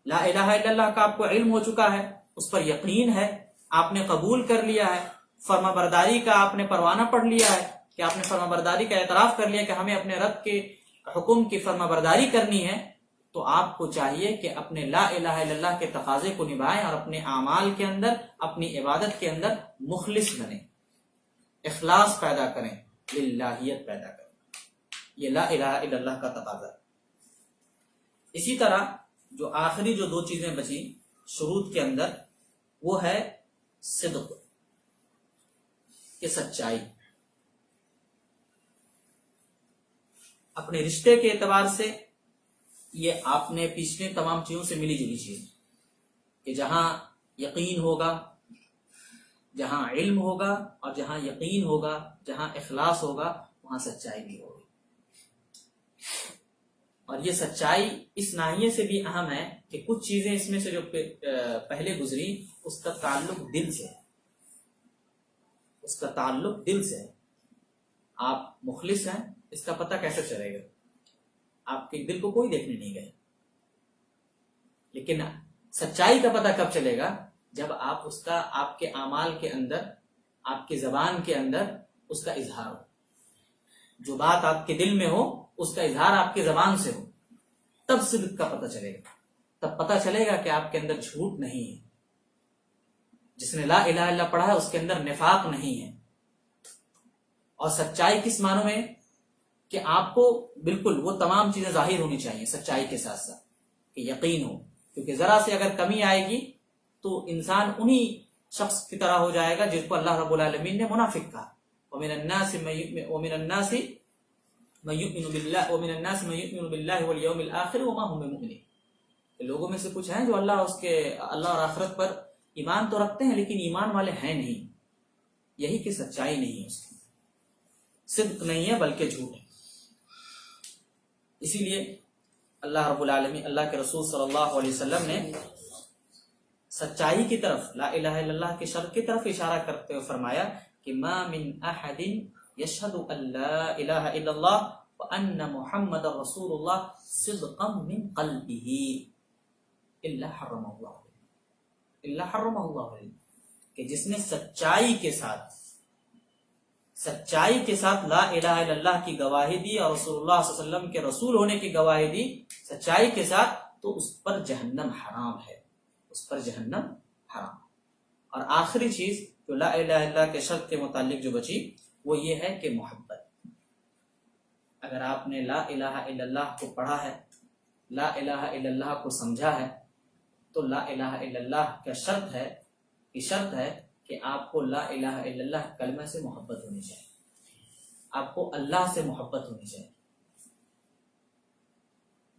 لا الہ الا اللہ کا آپ کو علم ہو چکا ہے، اس پر یقین ہے، آپ نے قبول کر لیا ہے، فرما برداری کا آپ نے پروانہ پڑھ لیا ہے کہ آپ نے فرما برداری کا اعتراف کر لیا کہ ہمیں اپنے رب کے حکم کی فرما برداری کرنی ہے، تو آپ کو چاہیے کہ اپنے لا الہ الا اللہ کے تقاضے کو نبھائیں اور اپنے اعمال کے اندر، اپنی عبادت کے اندر مخلص بنیں، اخلاص پیدا کریں، للہیت پیدا کریں۔ یہ لا الہ الا اللہ کا تقاضا ہے۔ اسی طرح جو آخری جو دو چیزیں بچی شروط کے اندر، وہ ہے صدق، کہ سچائی۔ اپنے رشتے کے اعتبار سے یہ آپ نے پچھلے تمام چیزوں سے ملی جلی چیز، کہ جہاں یقین ہوگا، جہاں علم ہوگا، اور جہاں یقین ہوگا، جہاں اخلاص ہوگا، وہاں سچائی بھی ہوگی۔ اور یہ سچائی اس ناحیے سے بھی اہم ہے کہ کچھ چیزیں اس میں سے جو پہلے گزری، اس کا تعلق دل سے ہے، اس کا تعلق دل سے ہے۔ آپ مخلص ہیں، اس کا پتہ کیسے چلے گا؟ آپ کے دل کو کوئی دیکھنے نہیں گئے، لیکن سچائی کا پتہ کب چلے گا؟ جب آپ اس کا، آپ کے اعمال کے اندر، آپ کی زبان کے اندر اس کا اظہار ہو، جو بات آپ کے دل میں ہو اس کا اظہار آپ کی زبان سے ہو، تب صدق کا پتہ چلے گا، تب پتہ چلے گا کہ آپ کے اندر جھوٹ نہیں ہے۔ جس نے لا الہ الا اللہ پڑھا ہے اس کے اندر نفاق نہیں ہے۔ اور سچائی کس معنوں میں؟ کہ آپ کو بالکل وہ تمام چیزیں ظاہر ہونی چاہیے سچائی کے ساتھ ساتھ، کہ یقین ہو، کیونکہ ذرا سے اگر کمی آئے گی تو انسان انہی شخص کی طرح ہو جائے گا جس کو اللہ رب العالمین نے منافق کہا، وَمِنَ النَّاسِ مَن يُؤْمِنُ بِاللَّهِ وَالْيَوْمِ الْآخِرِ وَمَا هُم بِمُؤْمِنِينَ۔ لوگوں میں سے کچھ ہیں جو اللہ اور آخرت پر ایمان تو رکھتے ہیں لیکن ایمان والے ہیں نہیں۔ یہی کہ سچائی نہیں ہے، اس کی صدق نہیں ہے بلکہ جھوٹ ہے۔ اسی لیے اللہ رب العالمین، اللہ کے رسول صلی اللہ علیہ وسلم نے سچائی کی طرف، لا الہ الا اللہ کے شرط کی طرف اشارہ کرتے ہوئے فرمایا کہ ما من احد یشہد ان لا الہ الا اللہ وان محمد رسول اللہ صدقا من قلبہ الا حرمہ اللہ علیہ، کہ جس نے سچائی کے ساتھ لا الہ الا اللہ کی گواہی دی اور رسول اللہ صلی اللہ علیہ وسلم کے رسول ہونے کی گواہی دی سچائی کے ساتھ، تو اس پر جہنم حرام ہے، اس پر جہنم حرام۔ اور آخری چیز جو لا الہ الا اللہ کے شرط کے متعلق جو بچی، وہ یہ ہے کہ محبت۔ اگر آپ نے لا الہ الا اللہ کو پڑھا ہے، لا الہ الا اللہ کو سمجھا ہے، تو لا الہ الا اللہ کا شرط ہے کہ آپ کو لا الہ الا اللہ کلمہ سے محبت ہونی چاہیے، آپ کو اللہ سے محبت ہونی چاہیے۔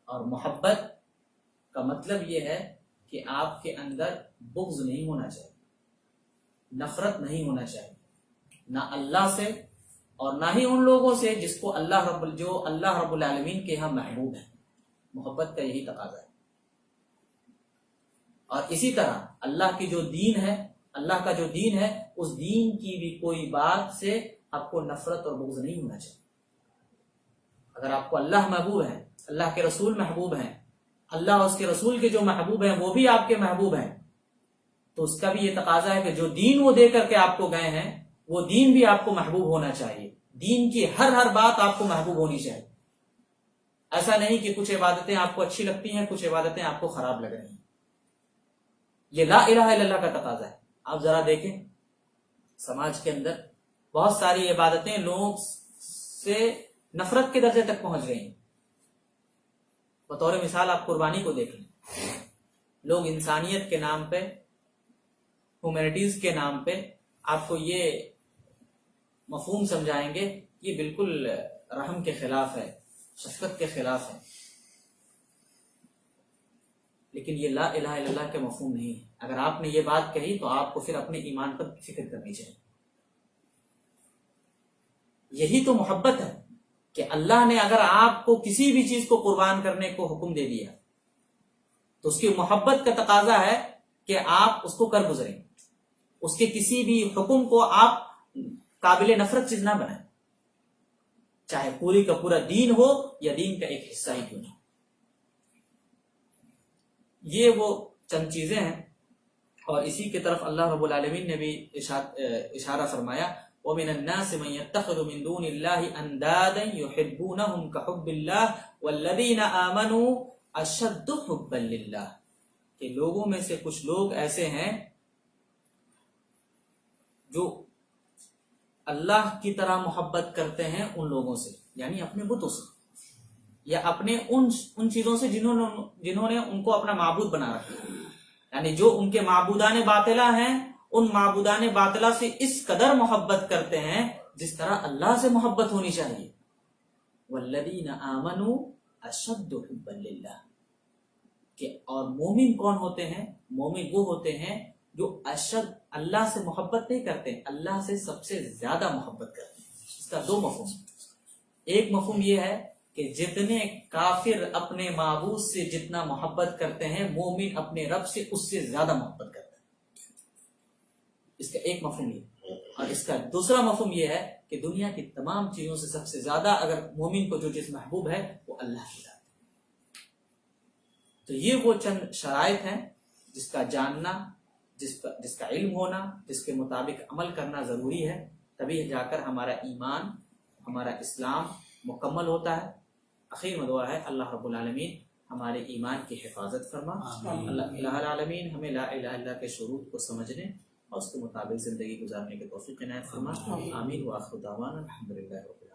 اور محبت کا مطلب یہ ہے کہ آپ کے اندر بغض نہیں ہونا چاہیے، نفرت نہیں ہونا چاہیے، نہ اللہ سے اور نہ ہی ان لوگوں سے جس کو اللہ رب العالمین کے یہاں محبوب ہے۔ محبت کا یہی تقاضا ہے۔ اور اسی طرح اللہ کی جو دین ہے، اللہ کا جو دین ہے، اس دین کی بھی کوئی بات سے آپ کو نفرت اور بغض نہیں ہونا چاہیے۔ اگر آپ کو اللہ محبوب ہے، اللہ کے رسول محبوب ہیں، اللہ اور اس کے رسول کے جو محبوب ہیں وہ بھی آپ کے محبوب ہیں، تو اس کا بھی یہ تقاضا ہے کہ جو دین وہ دے کر کے آپ کو گئے ہیں، وہ دین بھی آپ کو محبوب ہونا چاہیے۔ دین کی ہر بات آپ کو محبوب ہونی چاہیے۔ ایسا نہیں کہ کچھ عبادتیں آپ کو اچھی لگتی ہیں، کچھ عبادتیں آپ کو خراب لگ رہی ہیں۔ یہ لا الہ الا اللہ کا تقاضا ہے۔ آپ ذرا دیکھیں سماج کے اندر بہت ساری عبادتیں لوگوں سے نفرت کے درجے تک پہنچ گئی ہیں۔ بطور مثال آپ قربانی کو دیکھ لیں، لوگ انسانیت کے نام پہ، ہیومینٹیز کے نام پہ آپ کو یہ مفہوم سمجھائیں گے، یہ بالکل رحم کے خلاف ہے، شفقت کے خلاف ہے، لیکن یہ لا الہ الا اللہ کے مفہوم نہیں ہے۔ اگر آپ نے یہ بات کہی تو آپ کو پھر اپنے ایمان پر فکر کرنی چاہیے۔ یہی تو محبت ہے کہ اللہ نے اگر آپ کو کسی بھی چیز کو قربان کرنے کو حکم دے دیا تو اس کی محبت کا تقاضا ہے کہ آپ اس کو کر گزریں، اس کے کسی بھی حکم کو آپ قابل نفرت چیز نہ بنائیں، چاہے پوری کا پورا دین ہو یا دین کا ایک حصہ ہی کیوں نہ ہو۔ یہ وہ چند چیزیں ہیں، اور اسی کی طرف اللہ رب العالمین نے بھی اشارہ فرمایا، وَمِنَ النَّاسِ مَن يَتَّخِذُ مِن دُونِ اللَّهِ أَندَادًا يُحِبُّونَهُمْ كَحُبِّ اللَّهِ وَالَّذِينَ آمَنُوا أَشَدُّ حُبًّا لِلَّهِ، کہ لوگوں میں سے کچھ لوگ ایسے ہیں جو اللہ کی طرح محبت کرتے ہیں ان لوگوں سے، یعنی اپنے بتوں سے، یا اپنے ان چیزوں سے جنہوں نے ان کو اپنا معبود بنا رکھا ہے، یعنی جو ان کے معبودان باطلہ ہیں، ان معبودان باطلہ سے اس قدر محبت کرتے ہیں جس طرح اللہ سے محبت ہونی چاہیے۔ والذین آمنوا اشد حبا للہ، کہ اور مومن کون ہوتے ہیں؟ مومن وہ ہوتے ہیں جو اشد اللہ سے محبت نہیں کرتے، اللہ سے سب سے زیادہ محبت کرتے ہیں۔ اس کا دو مفہوم، ایک مفہوم یہ ہے کہ جتنے کافر اپنے معبود سے جتنا محبت کرتے ہیں، مومن اپنے رب سے اس سے زیادہ محبت کرتے ہیں۔ اس کا ایک مفہوم یہ، اور اس کا دوسرا مفہوم یہ ہے کہ دنیا کی تمام چیزوں سے سب سے زیادہ اگر مومن کو جو چیز محبوب ہے وہ اللہ کی ذات ہے۔ تو یہ وہ چند شرائط ہیں جس کا جاننا، جس کا علم ہونا، جس کے مطابق عمل کرنا ضروری ہے، تبھی جا کر ہمارا ایمان، ہمارا اسلام مکمل ہوتا ہے۔ اخیر میں دعا ہے اللہ رب العالمین ہمارے ایمان کی حفاظت فرما، اللہ العالمین ہمیں لا الہ الا اللہ کے شروط کو سمجھنے اور اس کے مطابق زندگی گزارنے کے توفیق عنایت فرما، آمین۔ وآخر دعوانا الحمدللہ رب العالمین۔